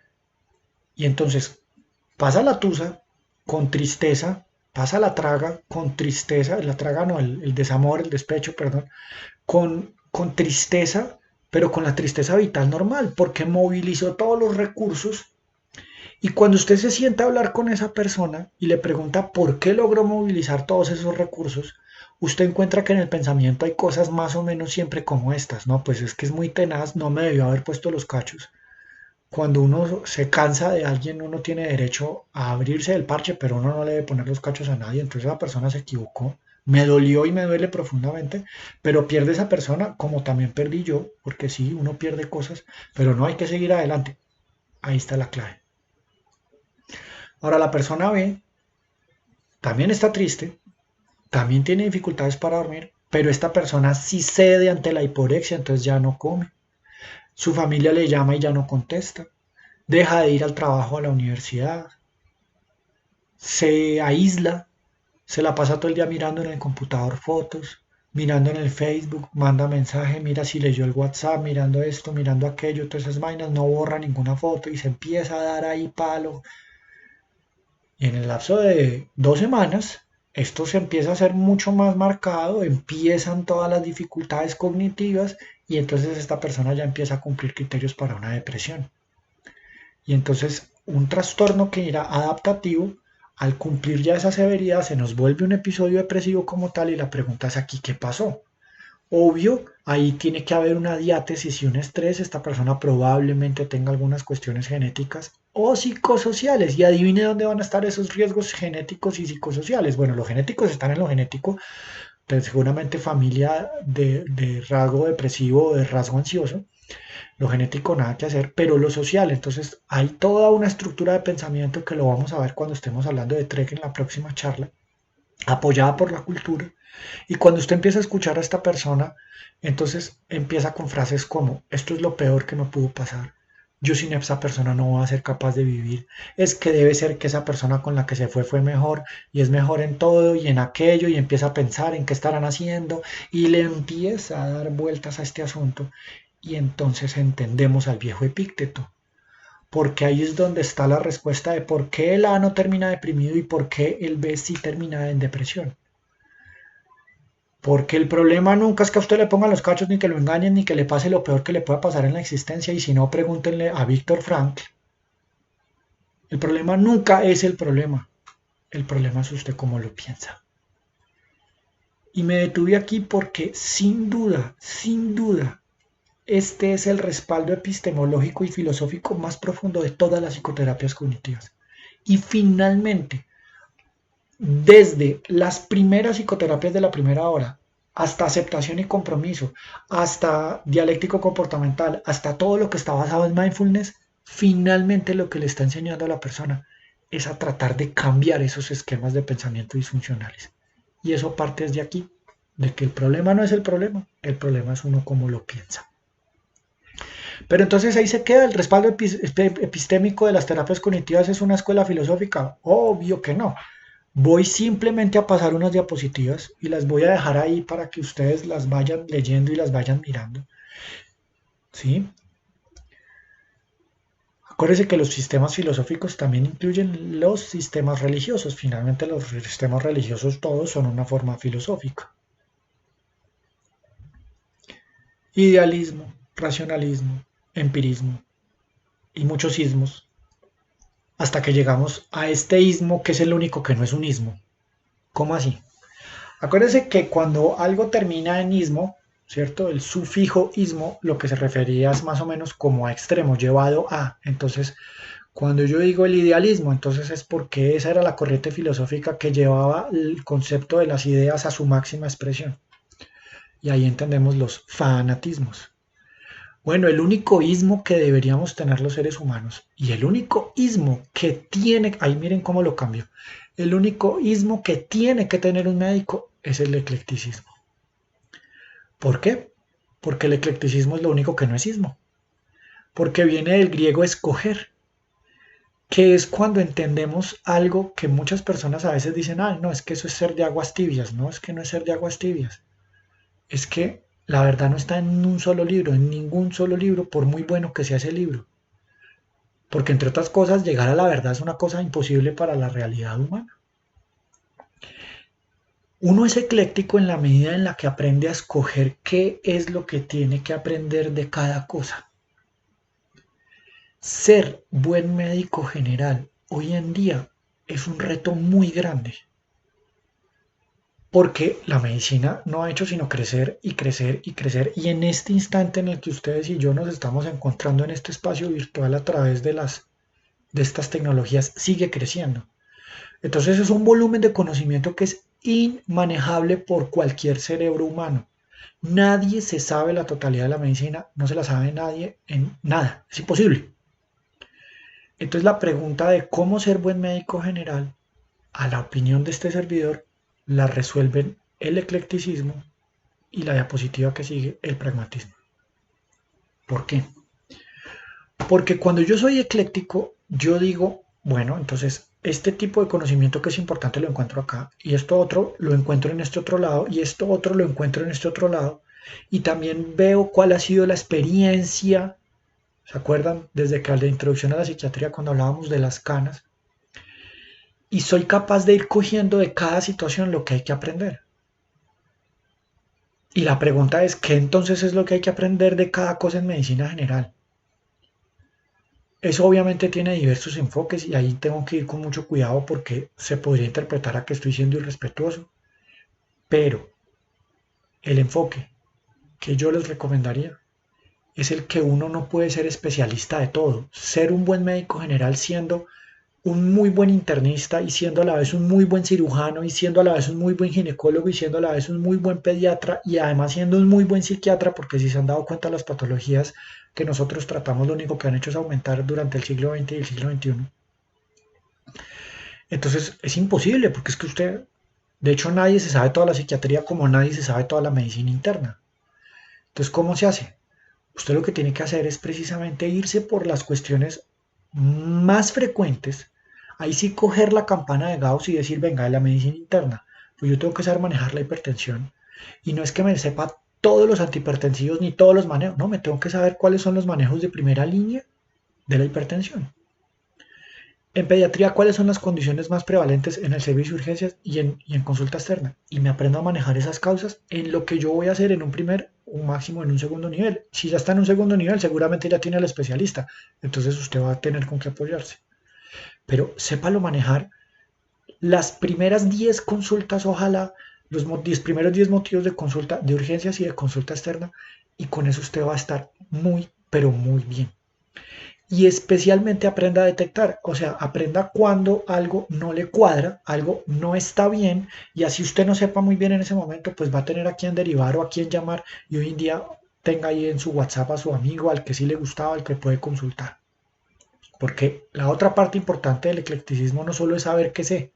[SPEAKER 1] Y entonces pasa la tusa con tristeza, pasa la traga con tristeza, la traga no, el desamor, el despecho, perdón, con tristeza, pero con la tristeza vital normal, porque movilizó todos los recursos. Y cuando usted se sienta a hablar con esa persona y le pregunta por qué logró movilizar todos esos recursos, usted encuentra que en el pensamiento hay cosas más o menos siempre como estas, ¿no? Pues es que es muy tenaz, no me debió haber puesto los cachos. Cuando uno se cansa de alguien, uno tiene derecho a abrirse del parche, pero uno no le debe poner los cachos a nadie. Entonces esa persona se equivocó. Me dolió y me duele profundamente, pero pierde esa persona como también perdí yo, porque sí, uno pierde cosas, pero no hay que seguir adelante. Ahí está la clave. Ahora la persona B también está triste, también tiene dificultades para dormir, pero esta persona sí cede ante la hiporexia, entonces ya no come. Su familia le llama y ya no contesta. Deja de ir al trabajo, a la universidad. Se aísla, se la pasa todo el día mirando en el computador fotos, mirando en el Facebook, manda mensaje, mira si leyó el WhatsApp, mirando esto, mirando aquello, todas esas vainas, no borra ninguna foto y se empieza a dar ahí palo. Y en el lapso de 2 semanas, esto se empieza a hacer mucho más marcado, empiezan todas las dificultades cognitivas y entonces esta persona ya empieza a cumplir criterios para una depresión. Y entonces un trastorno que era adaptativo, al cumplir ya esa severidad, se nos vuelve un episodio depresivo como tal y la pregunta es aquí, ¿qué pasó? Obvio, ahí tiene que haber una diátesis y un estrés. Esta persona probablemente tenga algunas cuestiones genéticas o psicosociales. Y adivine dónde van a estar esos riesgos genéticos y psicosociales. Bueno, los genéticos están en lo genético, pero seguramente familia de rasgo depresivo o de rasgo ansioso. Lo genético nada que hacer, pero lo social. Entonces hay toda una estructura de pensamiento que lo vamos a ver cuando estemos hablando de Trek en la próxima charla, apoyada por la cultura. Y cuando usted empieza a escuchar a esta persona, entonces empieza con frases como, esto es lo peor que me pudo pasar. Yo sin esa persona no voy a ser capaz de vivir. Es que debe ser que esa persona con la que se fue mejor y es mejor en todo y en aquello y empieza a pensar en qué estarán haciendo y le empieza a dar vueltas a este asunto y entonces entendemos al viejo Epícteto, porque ahí es donde está la respuesta de por qué el A no termina deprimido y por qué el B sí termina en depresión. Porque el problema nunca es que a usted le pongan los cachos, ni que lo engañen, ni que le pase lo peor que le pueda pasar en la existencia. Y si no, pregúntenle a Víctor Frankl. El problema nunca es el problema. El problema es usted cómo lo piensa. Y me detuve aquí porque sin duda, este es el respaldo epistemológico y filosófico más profundo de todas las psicoterapias cognitivas. Y finalmente, desde las primeras psicoterapias de la primera hora, hasta aceptación y compromiso, hasta dialéctico comportamental, hasta todo lo que está basado en mindfulness, finalmente lo que le está enseñando a la persona es a tratar de cambiar esos esquemas de pensamiento disfuncionales. Y eso parte desde aquí, de que el problema no es el problema es uno cómo lo piensa. Pero entonces ahí se queda el respaldo epistémico de las terapias cognitivas, ¿es una escuela filosófica? Obvio que no. Voy simplemente a pasar unas diapositivas y las voy a dejar ahí para que ustedes las vayan leyendo y las vayan mirando. ¿Sí? Acuérdense que los sistemas filosóficos también incluyen los sistemas religiosos. Finalmente los sistemas religiosos todos son una forma filosófica. Idealismo, racionalismo, empirismo y muchos ismos. Hasta que llegamos a este ismo que es el único que no es un ismo. ¿Cómo así? Acuérdense que cuando algo termina en ismo, ¿cierto? El sufijo ismo lo que se refería es más o menos como a extremo, llevado a. Entonces, cuando yo digo el idealismo, entonces es porque esa era la corriente filosófica que llevaba el concepto de las ideas a su máxima expresión. Y ahí entendemos los fanatismos. Bueno, el único ismo que deberíamos tener los seres humanos y el único ismo que tiene, ahí miren cómo lo cambio, el único ismo que tiene que tener un médico es el eclecticismo. ¿Por qué? Porque el eclecticismo es lo único que no es ismo. Porque viene del griego escoger, que es cuando entendemos algo que muchas personas a veces dicen, ah, no, es que eso es ser de aguas tibias. No, es que no es ser de aguas tibias. Es que la verdad no está en un solo libro, en ningún solo libro, por muy bueno que sea ese libro. Porque entre otras cosas, llegar a la verdad es una cosa imposible para la realidad humana. Uno es ecléctico en la medida en la que aprende a escoger qué es lo que tiene que aprender de cada cosa. Ser buen médico general hoy en día es un reto muy grande, porque la medicina no ha hecho sino crecer y crecer y crecer, y en este instante en el que ustedes y yo nos estamos encontrando en este espacio virtual a través de estas tecnologías sigue creciendo. Entonces es un volumen de conocimiento que es inmanejable por cualquier cerebro humano. Nadie se sabe la totalidad de la medicina, no se la sabe nadie en nada, es imposible. Entonces la pregunta de cómo ser buen médico general, a la opinión de este servidor, las resuelven el eclecticismo y la diapositiva que sigue el pragmatismo. ¿Por qué? Porque cuando yo soy ecléctico, yo digo, bueno, entonces este tipo de conocimiento que es importante lo encuentro acá, y esto otro lo encuentro en este otro lado, y esto otro lo encuentro en este otro lado, y también veo cuál ha sido la experiencia. ¿Se acuerdan? Desde que la introducción a la psiquiatría, cuando hablábamos de las canas, y soy capaz de ir cogiendo de cada situación lo que hay que aprender. Y la pregunta es, ¿qué entonces es lo que hay que aprender de cada cosa en medicina general? Eso obviamente tiene diversos enfoques y ahí tengo que ir con mucho cuidado porque se podría interpretar a que estoy siendo irrespetuoso, pero el enfoque que yo les recomendaría es el que uno no puede ser especialista de todo. Ser un buen médico general siendo un muy buen internista y siendo a la vez un muy buen cirujano y siendo a la vez un muy buen ginecólogo y siendo a la vez un muy buen pediatra y además siendo un muy buen psiquiatra, porque si se han dado cuenta las patologías que nosotros tratamos lo único que han hecho es aumentar durante el siglo XX y el siglo XXI. Entonces es imposible porque es que usted, de hecho nadie se sabe toda la psiquiatría como nadie se sabe toda la medicina interna. Entonces, ¿cómo se hace? Usted lo que tiene que hacer es precisamente irse por las cuestiones más frecuentes, ahí sí coger la campana de Gauss y decir, venga, de la medicina interna, pues yo tengo que saber manejar la hipertensión. Y no es que me sepa todos los antihipertensivos ni todos los manejos, no, me tengo que saber cuáles son los manejos de primera línea de la hipertensión. En pediatría, ¿cuáles son las condiciones más prevalentes en el servicio de urgencias y en consulta externa? Y me aprendo a manejar esas causas en lo que yo voy a hacer en un primer o máximo en un segundo nivel. Si ya está en un segundo nivel, seguramente ya tiene al especialista. Entonces usted va a tener con qué apoyarse. Pero sépalo manejar las primeras 10 consultas, ojalá, los primeros 10 motivos de consulta de urgencias y de consulta externa. Y con eso usted va a estar muy, pero muy bien y especialmente aprenda a detectar, o sea, aprenda cuando algo no le cuadra, algo no está bien y así usted no sepa muy bien en ese momento, pues va a tener a quién derivar o a quién llamar y hoy en día tenga ahí en su WhatsApp a su amigo, al que sí le gustaba, al que puede consultar. Porque la otra parte importante del eclecticismo no solo es saber qué sé,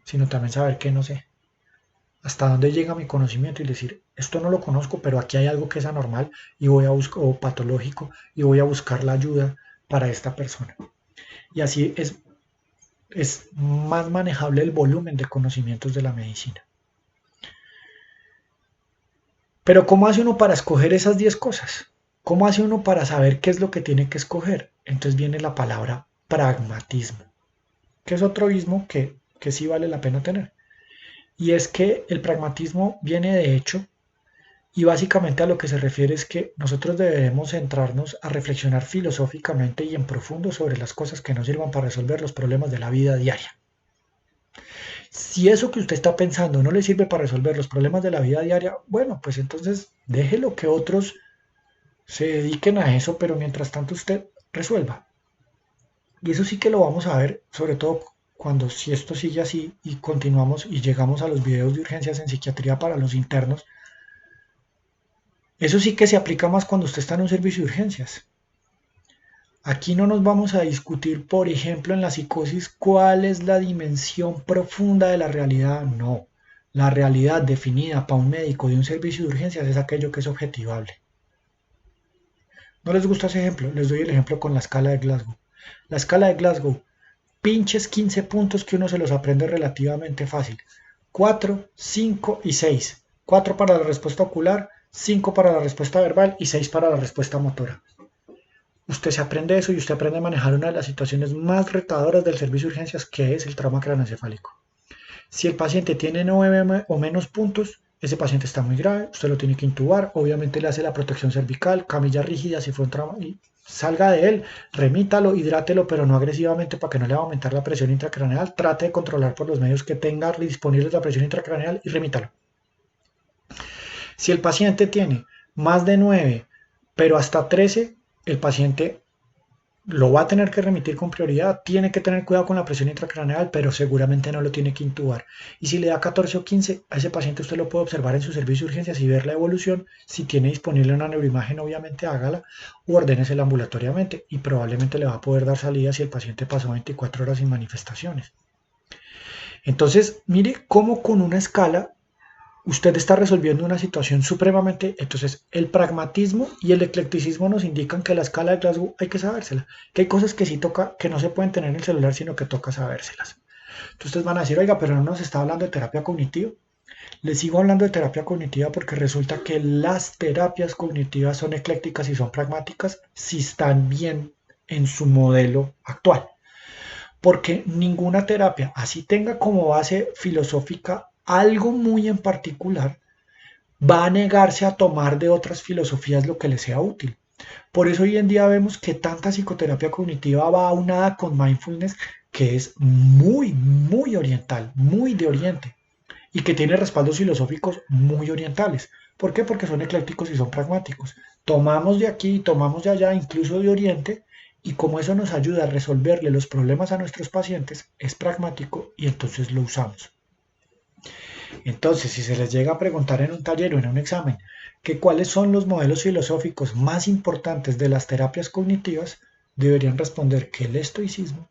[SPEAKER 1] sino también saber qué no sé. Hasta dónde llega mi conocimiento y decir, esto no lo conozco, pero aquí hay algo que es anormal y voy a buscar, o patológico, y voy a buscar la ayuda para esta persona. Y así es más manejable el volumen de conocimientos de la medicina. Pero ¿cómo hace uno para escoger esas 10 cosas? ¿Cómo hace uno para saber qué es lo que tiene que escoger? Entonces viene la palabra pragmatismo, que es otro ismo que sí vale la pena tener. Y es que el pragmatismo viene de hecho y básicamente a lo que se refiere es que nosotros debemos centrarnos a reflexionar filosóficamente y en profundo sobre las cosas que nos sirvan para resolver los problemas de la vida diaria. Si eso que usted está pensando no le sirve para resolver los problemas de la vida diaria, bueno, pues entonces déjelo que otros se dediquen a eso, pero mientras tanto usted resuelva. Y eso sí que lo vamos a ver, sobre todo cuando si esto sigue así y continuamos y llegamos a los videos de urgencias en psiquiatría para los internos, eso sí que se aplica más cuando usted está en un servicio de urgencias. Aquí no nos vamos a discutir, por ejemplo, en la psicosis cuál es la dimensión profunda de la realidad. No. La realidad definida para un médico de un servicio de urgencias es aquello que es objetivable. ¿No les gusta ese ejemplo? Les doy el ejemplo con la escala de Glasgow. La escala de Glasgow, pinches 15 puntos que uno se los aprende relativamente fácil. 4, 5 y 6. 4 para la respuesta ocular, 5 para la respuesta verbal y 6 para la respuesta motora. Usted se aprende eso y usted aprende a manejar una de las situaciones más retadoras del servicio de urgencias, que es el trauma craneoencefálico. Si el paciente tiene 9 o menos puntos, ese paciente está muy grave, usted lo tiene que intubar, obviamente le hace la protección cervical, camilla rígida si fue un trauma, y salga de él, remítalo, hidrátelo, pero no agresivamente para que no le va a aumentar la presión intracraneal, trate de controlar por los medios que tenga disponibles la presión intracraneal y remítalo. Si el paciente tiene más de 9, pero hasta 13, el paciente lo va a tener que remitir con prioridad, tiene que tener cuidado con la presión intracraneal, pero seguramente no lo tiene que intubar. Y si le da 14 o 15, a ese paciente usted lo puede observar en su servicio de urgencias y ver la evolución. Si tiene disponible una neuroimagen, obviamente hágala o ordénesela ambulatoriamente y probablemente le va a poder dar salida si el paciente pasó 24 horas sin manifestaciones. Entonces, mire cómo con una escala usted está resolviendo una situación supremamente. Entonces, el pragmatismo y el eclecticismo nos indican que la escala de Glasgow hay que sabérsela, que hay cosas que sí toca, que no se pueden tener en el celular, sino que toca sabérselas. Entonces, ustedes van a decir, oiga, pero no nos está hablando de terapia cognitiva. Les sigo hablando de terapia cognitiva porque resulta que las terapias cognitivas son eclécticas y son pragmáticas si están bien en su modelo actual. Porque ninguna terapia, así tenga como base filosófica algo muy en particular, va a negarse a tomar de otras filosofías lo que le sea útil. Por eso hoy en día vemos que tanta psicoterapia cognitiva va aunada con mindfulness, que es muy, muy oriental, muy de oriente, y que tiene respaldos filosóficos muy orientales. ¿Por qué? Porque son eclécticos y son pragmáticos. Tomamos de aquí, tomamos de allá, incluso de oriente, y como eso nos ayuda a resolverle los problemas a nuestros pacientes, es pragmático y entonces lo usamos. Entonces, si se les llega a preguntar en un taller o en un examen que cuáles son los modelos filosóficos más importantes de las terapias cognitivas, deberían responder que el estoicismo,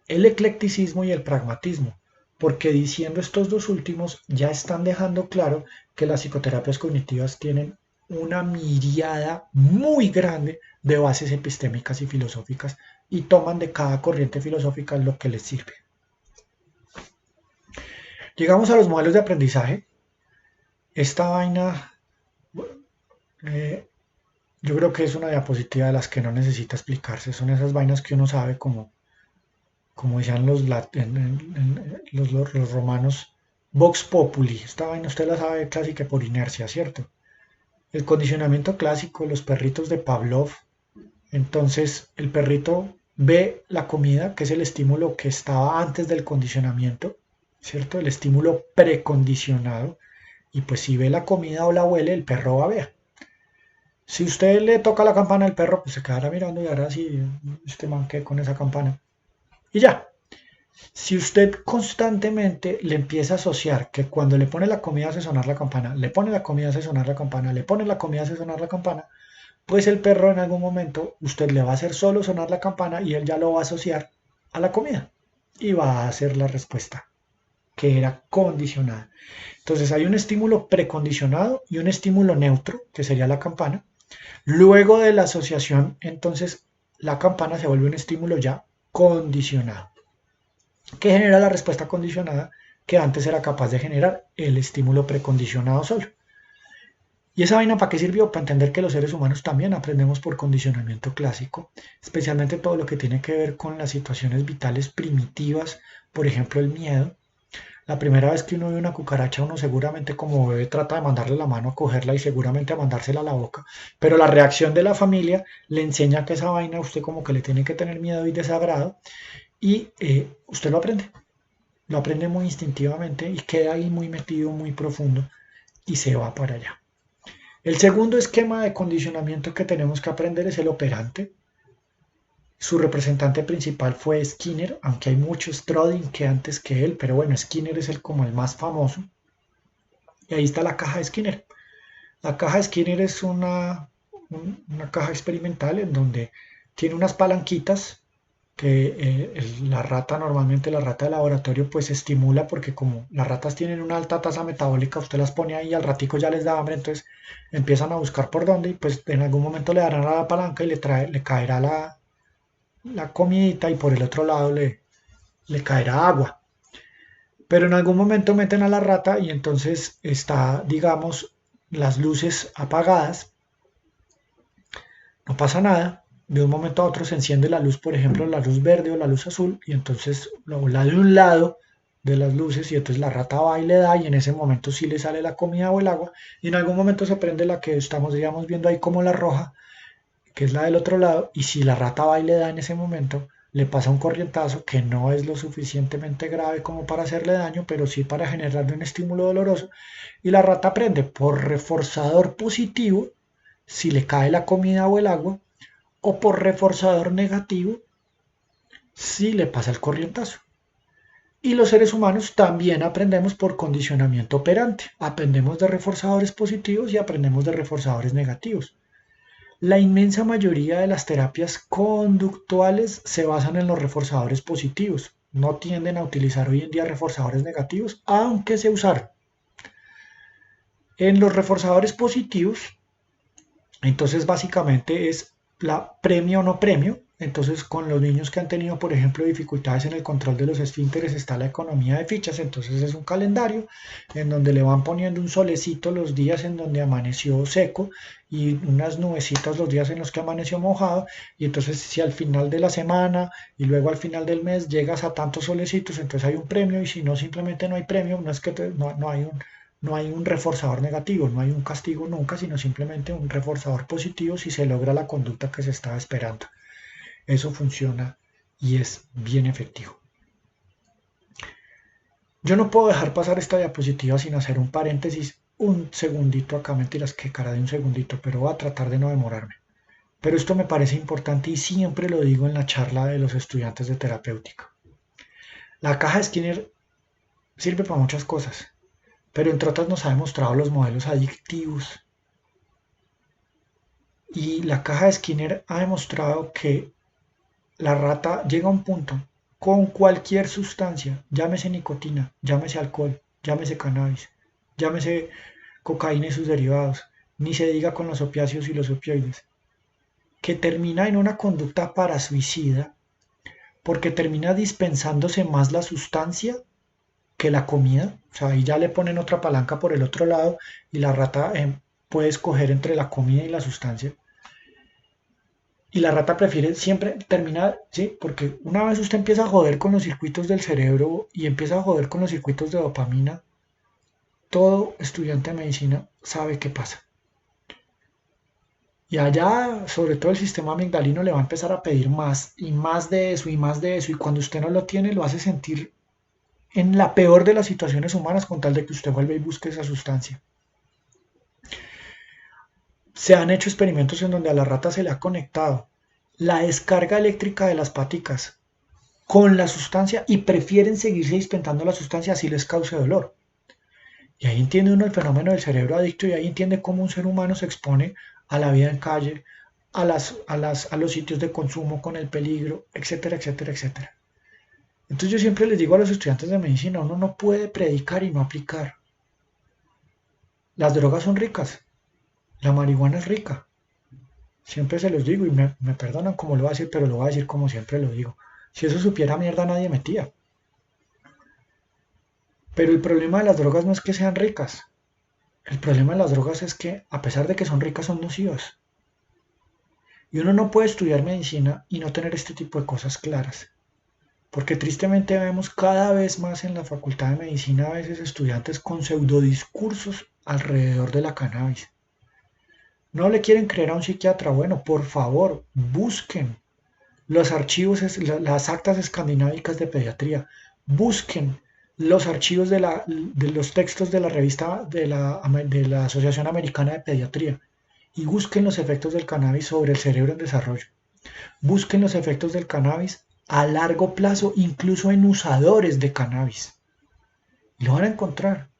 [SPEAKER 1] el eclecticismo y el pragmatismo, porque diciendo estos dos últimos ya están dejando claro que las psicoterapias cognitivas tienen una miriada muy grande de bases epistémicas y filosóficas y toman de cada corriente filosófica lo que les sirve. Llegamos a los modelos de aprendizaje. Esta vaina, eh, yo creo que es una diapositiva de las que no necesita explicarse. Son esas vainas que uno sabe como decían los romanos, Vox Populi. Esta vaina usted la sabe casi que por inercia, ¿cierto? El condicionamiento clásico, los perritos de Pavlov. Entonces, el perrito ve la comida, que es el estímulo que estaba antes del condicionamiento, ¿cierto? El estímulo precondicionado. Y pues si ve la comida o la huele, el perro va a ver. Si usted le toca la campana al perro, pues se quedará mirando y hará así, este manque con esa campana. Y ya. Si usted constantemente le empieza a asociar que cuando le pone la comida hace sonar la campana, le pone la comida hace sonar la campana, le pone la comida hace sonar la campana, pues el perro en algún momento usted le va a hacer solo sonar la campana y él ya lo va a asociar a la comida y va a hacer la respuesta que era condicionada. Entonces hay un estímulo precondicionado y un estímulo neutro, que sería la campana. Luego de la asociación, entonces la campana se vuelve un estímulo ya condicionado, que genera la respuesta condicionada que antes era capaz de generar el estímulo precondicionado solo. ¿Y esa vaina para qué sirvió? Para entender que los seres humanos también aprendemos por condicionamiento clásico, especialmente todo lo que tiene que ver con las situaciones vitales primitivas, por ejemplo el miedo. La primera vez que uno ve una cucaracha, uno seguramente como bebé trata de mandarle la mano a cogerla y seguramente a mandársela a la boca, pero la reacción de la familia le enseña que esa vaina a usted como que le tiene que tener miedo y desagrado y usted lo aprende muy instintivamente y queda ahí muy metido, muy profundo y se va para allá. El segundo esquema de condicionamiento que tenemos que aprender es el operante. Su representante principal fue Skinner, aunque hay muchos Trodin que antes que él, pero bueno, Skinner es como el más famoso. Y ahí está la caja de Skinner. La caja de Skinner es una caja experimental en donde tiene unas palanquitas que la rata, normalmente la rata de laboratorio, pues estimula porque como las ratas tienen una alta tasa metabólica, usted las pone ahí y al ratico ya les da hambre, entonces empiezan a buscar por dónde y pues en algún momento le darán a la palanca y le caerá la comidita y por el otro lado le caerá agua. Pero en algún momento meten a la rata y entonces está, digamos, las luces apagadas, no pasa nada. De un momento a otro se enciende la luz, por ejemplo, la luz verde o la luz azul, y entonces la de un lado de las luces, y entonces la rata va y le da, y en ese momento sí le sale la comida o el agua, y en algún momento se prende la que estamos, digamos, viendo ahí como la roja, que es la del otro lado, y si la rata va y le da en ese momento, le pasa un corrientazo que no es lo suficientemente grave como para hacerle daño, pero sí para generarle un estímulo doloroso, y la rata prende por reforzador positivo si le cae la comida o el agua, o por reforzador negativo si le pasa el corrientazo. Y los seres humanos también aprendemos por condicionamiento operante. Aprendemos de reforzadores positivos y aprendemos de reforzadores negativos. La inmensa mayoría de las terapias conductuales se basan en los reforzadores positivos. no tienden a utilizar hoy en día reforzadores negativos, aunque se usaron. En los reforzadores positivos, entonces básicamente es la premio o no premio. Entonces con los niños que han tenido, por ejemplo, dificultades en el control de los esfínteres está la economía de fichas. Entonces es un calendario en donde le van poniendo un solecito los días en donde amaneció seco y unas nubecitas los días en los que amaneció mojado. Y entonces si al final de la semana y luego al final del mes llegas a tantos solecitos, entonces hay un premio, y si no, simplemente no hay premio. No es que no hay un reforzador negativo, no hay un castigo nunca, sino simplemente un reforzador positivo si se logra la conducta que se estaba esperando. Eso funciona y es bien efectivo. Yo no puedo dejar pasar esta diapositiva sin hacer un paréntesis, un segundito acá, mentiras, qué cara de un segundito, pero voy a tratar de no demorarme. Pero esto me parece importante y siempre lo digo en la charla de los estudiantes de terapéutica. La caja de Skinner sirve para muchas cosas, pero entre otras nos ha demostrado los modelos adictivos. Y la caja de Skinner ha demostrado que la rata llega a un punto con cualquier sustancia, llámese nicotina, llámese alcohol, llámese cannabis, llámese cocaína y sus derivados, ni se diga con los opiáceos y los opioides, que termina en una conducta parasuicida porque termina dispensándose más la sustancia que la comida. O sea, ahí ya le ponen otra palanca por el otro lado y la rata puede escoger entre la comida y la sustancia. Y la rata prefiere siempre terminar, ¿sí? Porque una vez usted empieza a joder con los circuitos del cerebro y empieza a joder con los circuitos de dopamina, todo estudiante de medicina sabe qué pasa. Y allá, sobre todo el sistema amigdalino le va a empezar a pedir más y más de eso y más de eso. Y cuando usted no lo tiene, lo hace sentir en la peor de las situaciones humanas con tal de que usted vuelva y busque esa sustancia. Se han hecho experimentos en donde a la rata se le ha conectado la descarga eléctrica de las paticas con la sustancia y prefieren seguirse dispensando la sustancia así les cause dolor. Y ahí entiende uno el fenómeno del cerebro adicto y ahí entiende cómo un ser humano se expone a la vida en calle, a los sitios de consumo con el peligro, etcétera, etcétera, etcétera. Entonces yo siempre les digo a los estudiantes de medicina, uno no puede predicar y no aplicar. Las drogas son ricas, la marihuana es rica. Siempre se los digo y me perdonan como lo voy a decir, pero lo voy a decir como siempre lo digo. Si eso supiera mierda nadie metía. Pero el problema de las drogas no es que sean ricas. El problema de las drogas es que, a pesar de que son ricas, son nocivas. Y uno no puede estudiar medicina y no tener este tipo de cosas claras. Porque tristemente vemos cada vez más en la facultad de medicina a veces estudiantes con pseudodiscursos alrededor de la cannabis. No le quieren creer a un psiquiatra. Bueno, por favor, busquen los archivos, las actas escandinávicas de pediatría. Busquen los archivos de los textos de la revista de la Asociación Americana de Pediatría y busquen los efectos del cannabis sobre el cerebro en desarrollo. Busquen los efectos del cannabis a largo plazo, incluso en usadores de cannabis. Y lo van a encontrar.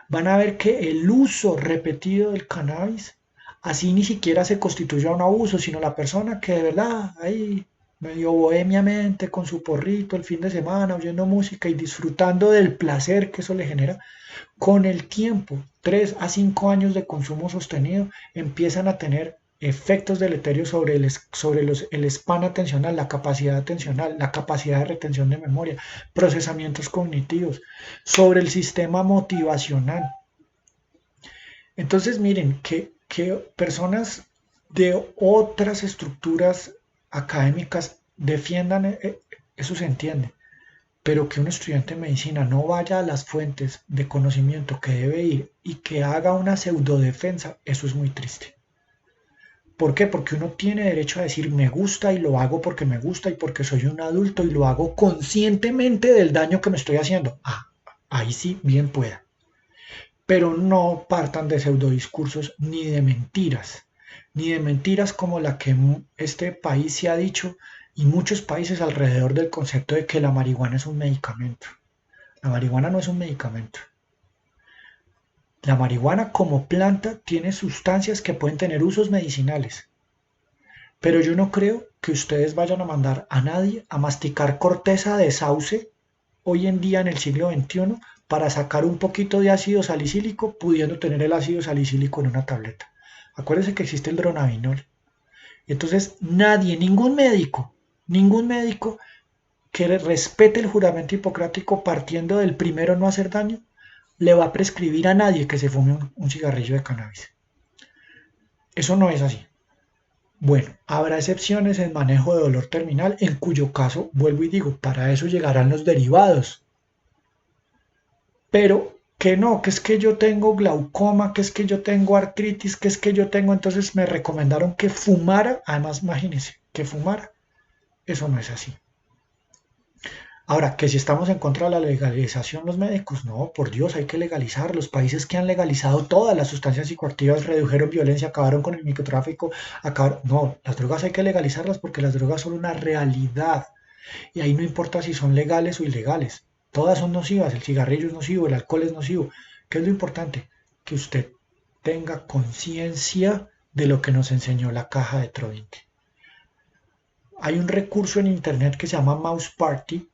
[SPEAKER 1] Van a ver que el uso repetido del cannabis, así ni siquiera se constituye un abuso, sino la persona que de verdad ahí medio bohemiamente con su porrito el fin de semana oyendo música y disfrutando del placer que eso le genera, con el tiempo, 3 a 5 años de consumo sostenido, empiezan a tener efectos deleterios sobre el span atencional, la capacidad atencional, la capacidad de retención de memoria, procesamientos cognitivos, sobre el sistema motivacional. Entonces miren, que personas de otras estructuras académicas defiendan, eso se entiende, pero que un estudiante de medicina no vaya a las fuentes de conocimiento que debe ir y que haga una pseudodefensa, eso es muy triste. ¿Por qué? Porque uno tiene derecho a decir me gusta y lo hago porque me gusta y porque soy un adulto y lo hago conscientemente del daño que me estoy haciendo. Ah, ahí sí, bien pueda. Pero no partan de pseudodiscursos ni de mentiras como la que este país se ha dicho y muchos países alrededor del concepto de que la marihuana es un medicamento. La marihuana no es un medicamento. La marihuana como planta tiene sustancias que pueden tener usos medicinales, pero yo no creo que ustedes vayan a mandar a nadie a masticar corteza de sauce hoy en día en el siglo XXI para sacar un poquito de ácido salicílico, pudiendo tener el ácido salicílico en una tableta. Acuérdense que existe el dronabinol. Entonces, nadie, ningún médico que respete el juramento hipocrático partiendo del primero no hacer daño, le va a prescribir a nadie que se fume un cigarrillo de cannabis. Eso no es así. Bueno, habrá excepciones en manejo de dolor terminal, en cuyo caso, vuelvo y digo, para eso llegarán los derivados. Pero que no, que es que yo tengo glaucoma, que es que yo tengo artritis, que es que yo tengo, entonces me recomendaron que fumara, además imagínense, que fumara. Eso no es así. Ahora, que si estamos en contra de la legalización los médicos, no, por Dios, hay que legalizar. Los países que han legalizado todas las sustancias psicoactivas redujeron violencia, acabaron con el microtráfico, acabaron... No, las drogas hay que legalizarlas porque las drogas son una realidad. Y ahí no importa si son legales o ilegales. Todas son nocivas, el cigarrillo es nocivo, el alcohol es nocivo. ¿Qué es lo importante? Que usted tenga conciencia de lo que nos enseñó la caja de Trovinke. Hay un recurso en internet que se llama Mouse Party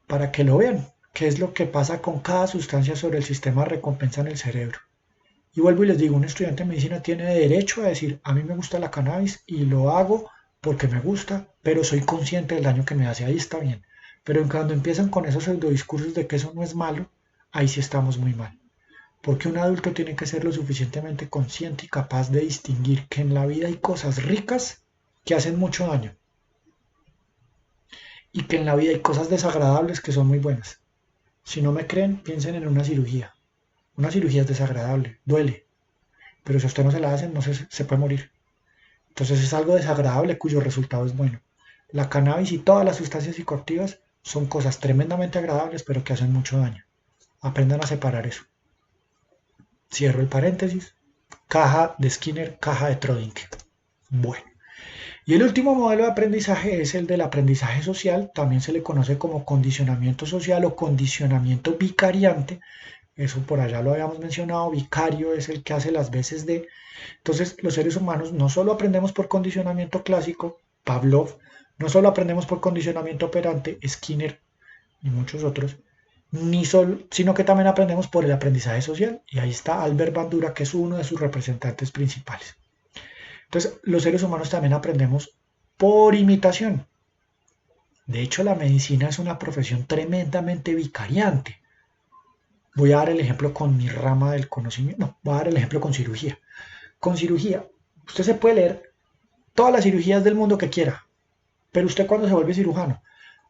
[SPEAKER 1] para que lo vean, qué es lo que pasa con cada sustancia sobre el sistema de recompensa en el cerebro. Y vuelvo y les digo, un estudiante de medicina tiene derecho a decir, a mí me gusta la cannabis y lo hago porque me gusta, pero soy consciente del daño que me hace, ahí está bien. Pero cuando empiezan con esos pseudodiscursos de que eso no es malo, ahí sí estamos muy mal. Porque un adulto tiene que ser lo suficientemente consciente y capaz de distinguir que en la vida hay cosas ricas que hacen mucho daño y que en la vida hay cosas desagradables que son muy buenas. Si no me creen, piensen en una cirugía. Una cirugía es desagradable, duele, pero si a usted no se la hacen, no se puede morir. Entonces es algo desagradable cuyo resultado es bueno. La cannabis y todas las sustancias psicoactivas son cosas tremendamente agradables, pero que hacen mucho daño. Aprendan a separar eso. Cierro el paréntesis. Caja de Skinner, caja de Trovinke. Bueno. Y el último modelo de aprendizaje es el del aprendizaje social, también se le conoce como condicionamiento social o condicionamiento vicariante. Eso por allá lo habíamos mencionado, vicario es el que hace las veces de... Entonces los seres humanos no solo aprendemos por condicionamiento clásico, Pavlov, no solo aprendemos por condicionamiento operante, Skinner y muchos otros, sino que también aprendemos por el aprendizaje social. Y ahí está Albert Bandura, que es uno de sus representantes principales. Entonces, los seres humanos también aprendemos por imitación. De hecho, la medicina es una profesión tremendamente vicariante. Voy a dar el ejemplo con mi rama del conocimiento. No, voy a dar el ejemplo con cirugía. Con cirugía, usted se puede leer todas las cirugías del mundo que quiera, pero usted cuando se vuelve cirujano,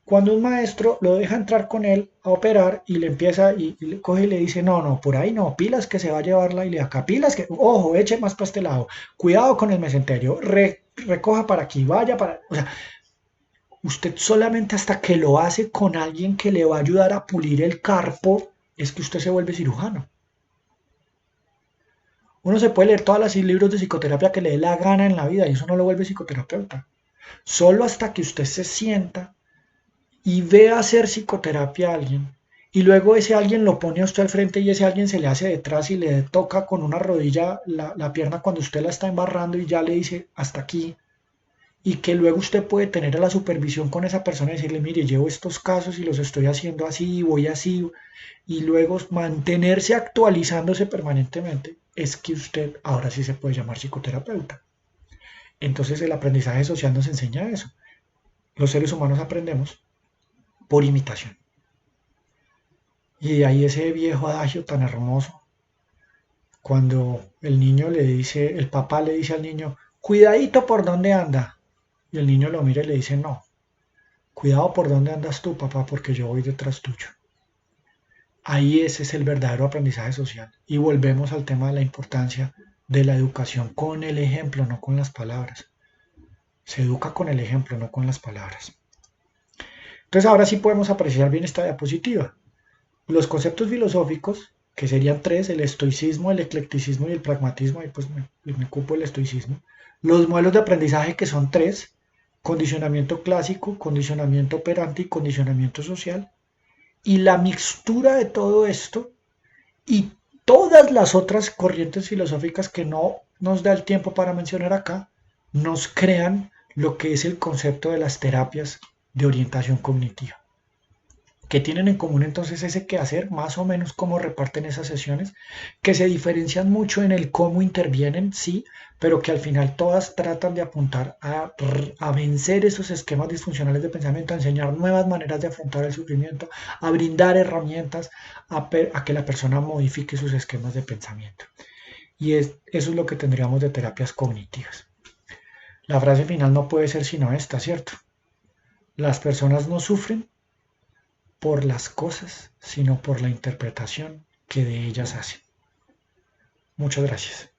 [SPEAKER 1] cuando un maestro lo deja entrar con él a operar y le empieza y le coge y le dice, no, no, por ahí no, pilas que se va a llevar la ilíaca, acá, pilas que, ojo, eche más para este lado, cuidado con el mesenterio, recoja para aquí, vaya para... O sea, usted solamente hasta que lo hace con alguien que le va a ayudar a pulir el carpo, es que usted se vuelve cirujano. Uno se puede leer todos los libros de psicoterapia que le dé la gana en la vida y eso no lo vuelve psicoterapeuta. Solo hasta que usted se sienta y ve hacer psicoterapia a alguien y luego ese alguien lo pone a usted al frente y ese alguien se le hace detrás y le toca con una rodilla la pierna cuando usted la está embarrando y ya le dice hasta aquí y que luego usted puede tener a la supervisión con esa persona y decirle, mire, llevo estos casos y los estoy haciendo así, voy así, y luego mantenerse actualizándose permanentemente, es que usted ahora sí se puede llamar psicoterapeuta. Entonces el aprendizaje social nos enseña eso. Los seres humanos aprendemos por imitación. Y de ahí ese viejo adagio tan hermoso, cuando el niño le dice, el papá le dice al niño, cuidadito por dónde anda. Y el niño lo mira y le dice, no, cuidado por dónde andas tú, papá, porque yo voy detrás tuyo. Ahí ese es el verdadero aprendizaje social. Y volvemos al tema de la importancia de la educación con el ejemplo, no con las palabras. Se educa con el ejemplo, no con las palabras. Entonces ahora sí podemos apreciar bien esta diapositiva. Los conceptos filosóficos, que serían tres, el estoicismo, el eclecticismo y el pragmatismo, y pues me ocupo el estoicismo. Los modelos de aprendizaje, que son tres, condicionamiento clásico, condicionamiento operante y condicionamiento social. Y la mixtura de todo esto y todas las otras corrientes filosóficas que no nos da el tiempo para mencionar acá, nos crean lo que es el concepto de las terapias de orientación cognitiva, que tienen en común entonces ese quehacer, más o menos cómo reparten esas sesiones, que se diferencian mucho en el cómo intervienen, sí, pero que al final todas tratan de apuntar a vencer esos esquemas disfuncionales de pensamiento, a enseñar nuevas maneras de afrontar el sufrimiento, a brindar herramientas a que la persona modifique sus esquemas de pensamiento. Y eso es lo que tendríamos de terapias cognitivas. La frase final no puede ser sino esta, ¿cierto? Las personas no sufren por las cosas, sino por la interpretación que de ellas hacen. Muchas gracias.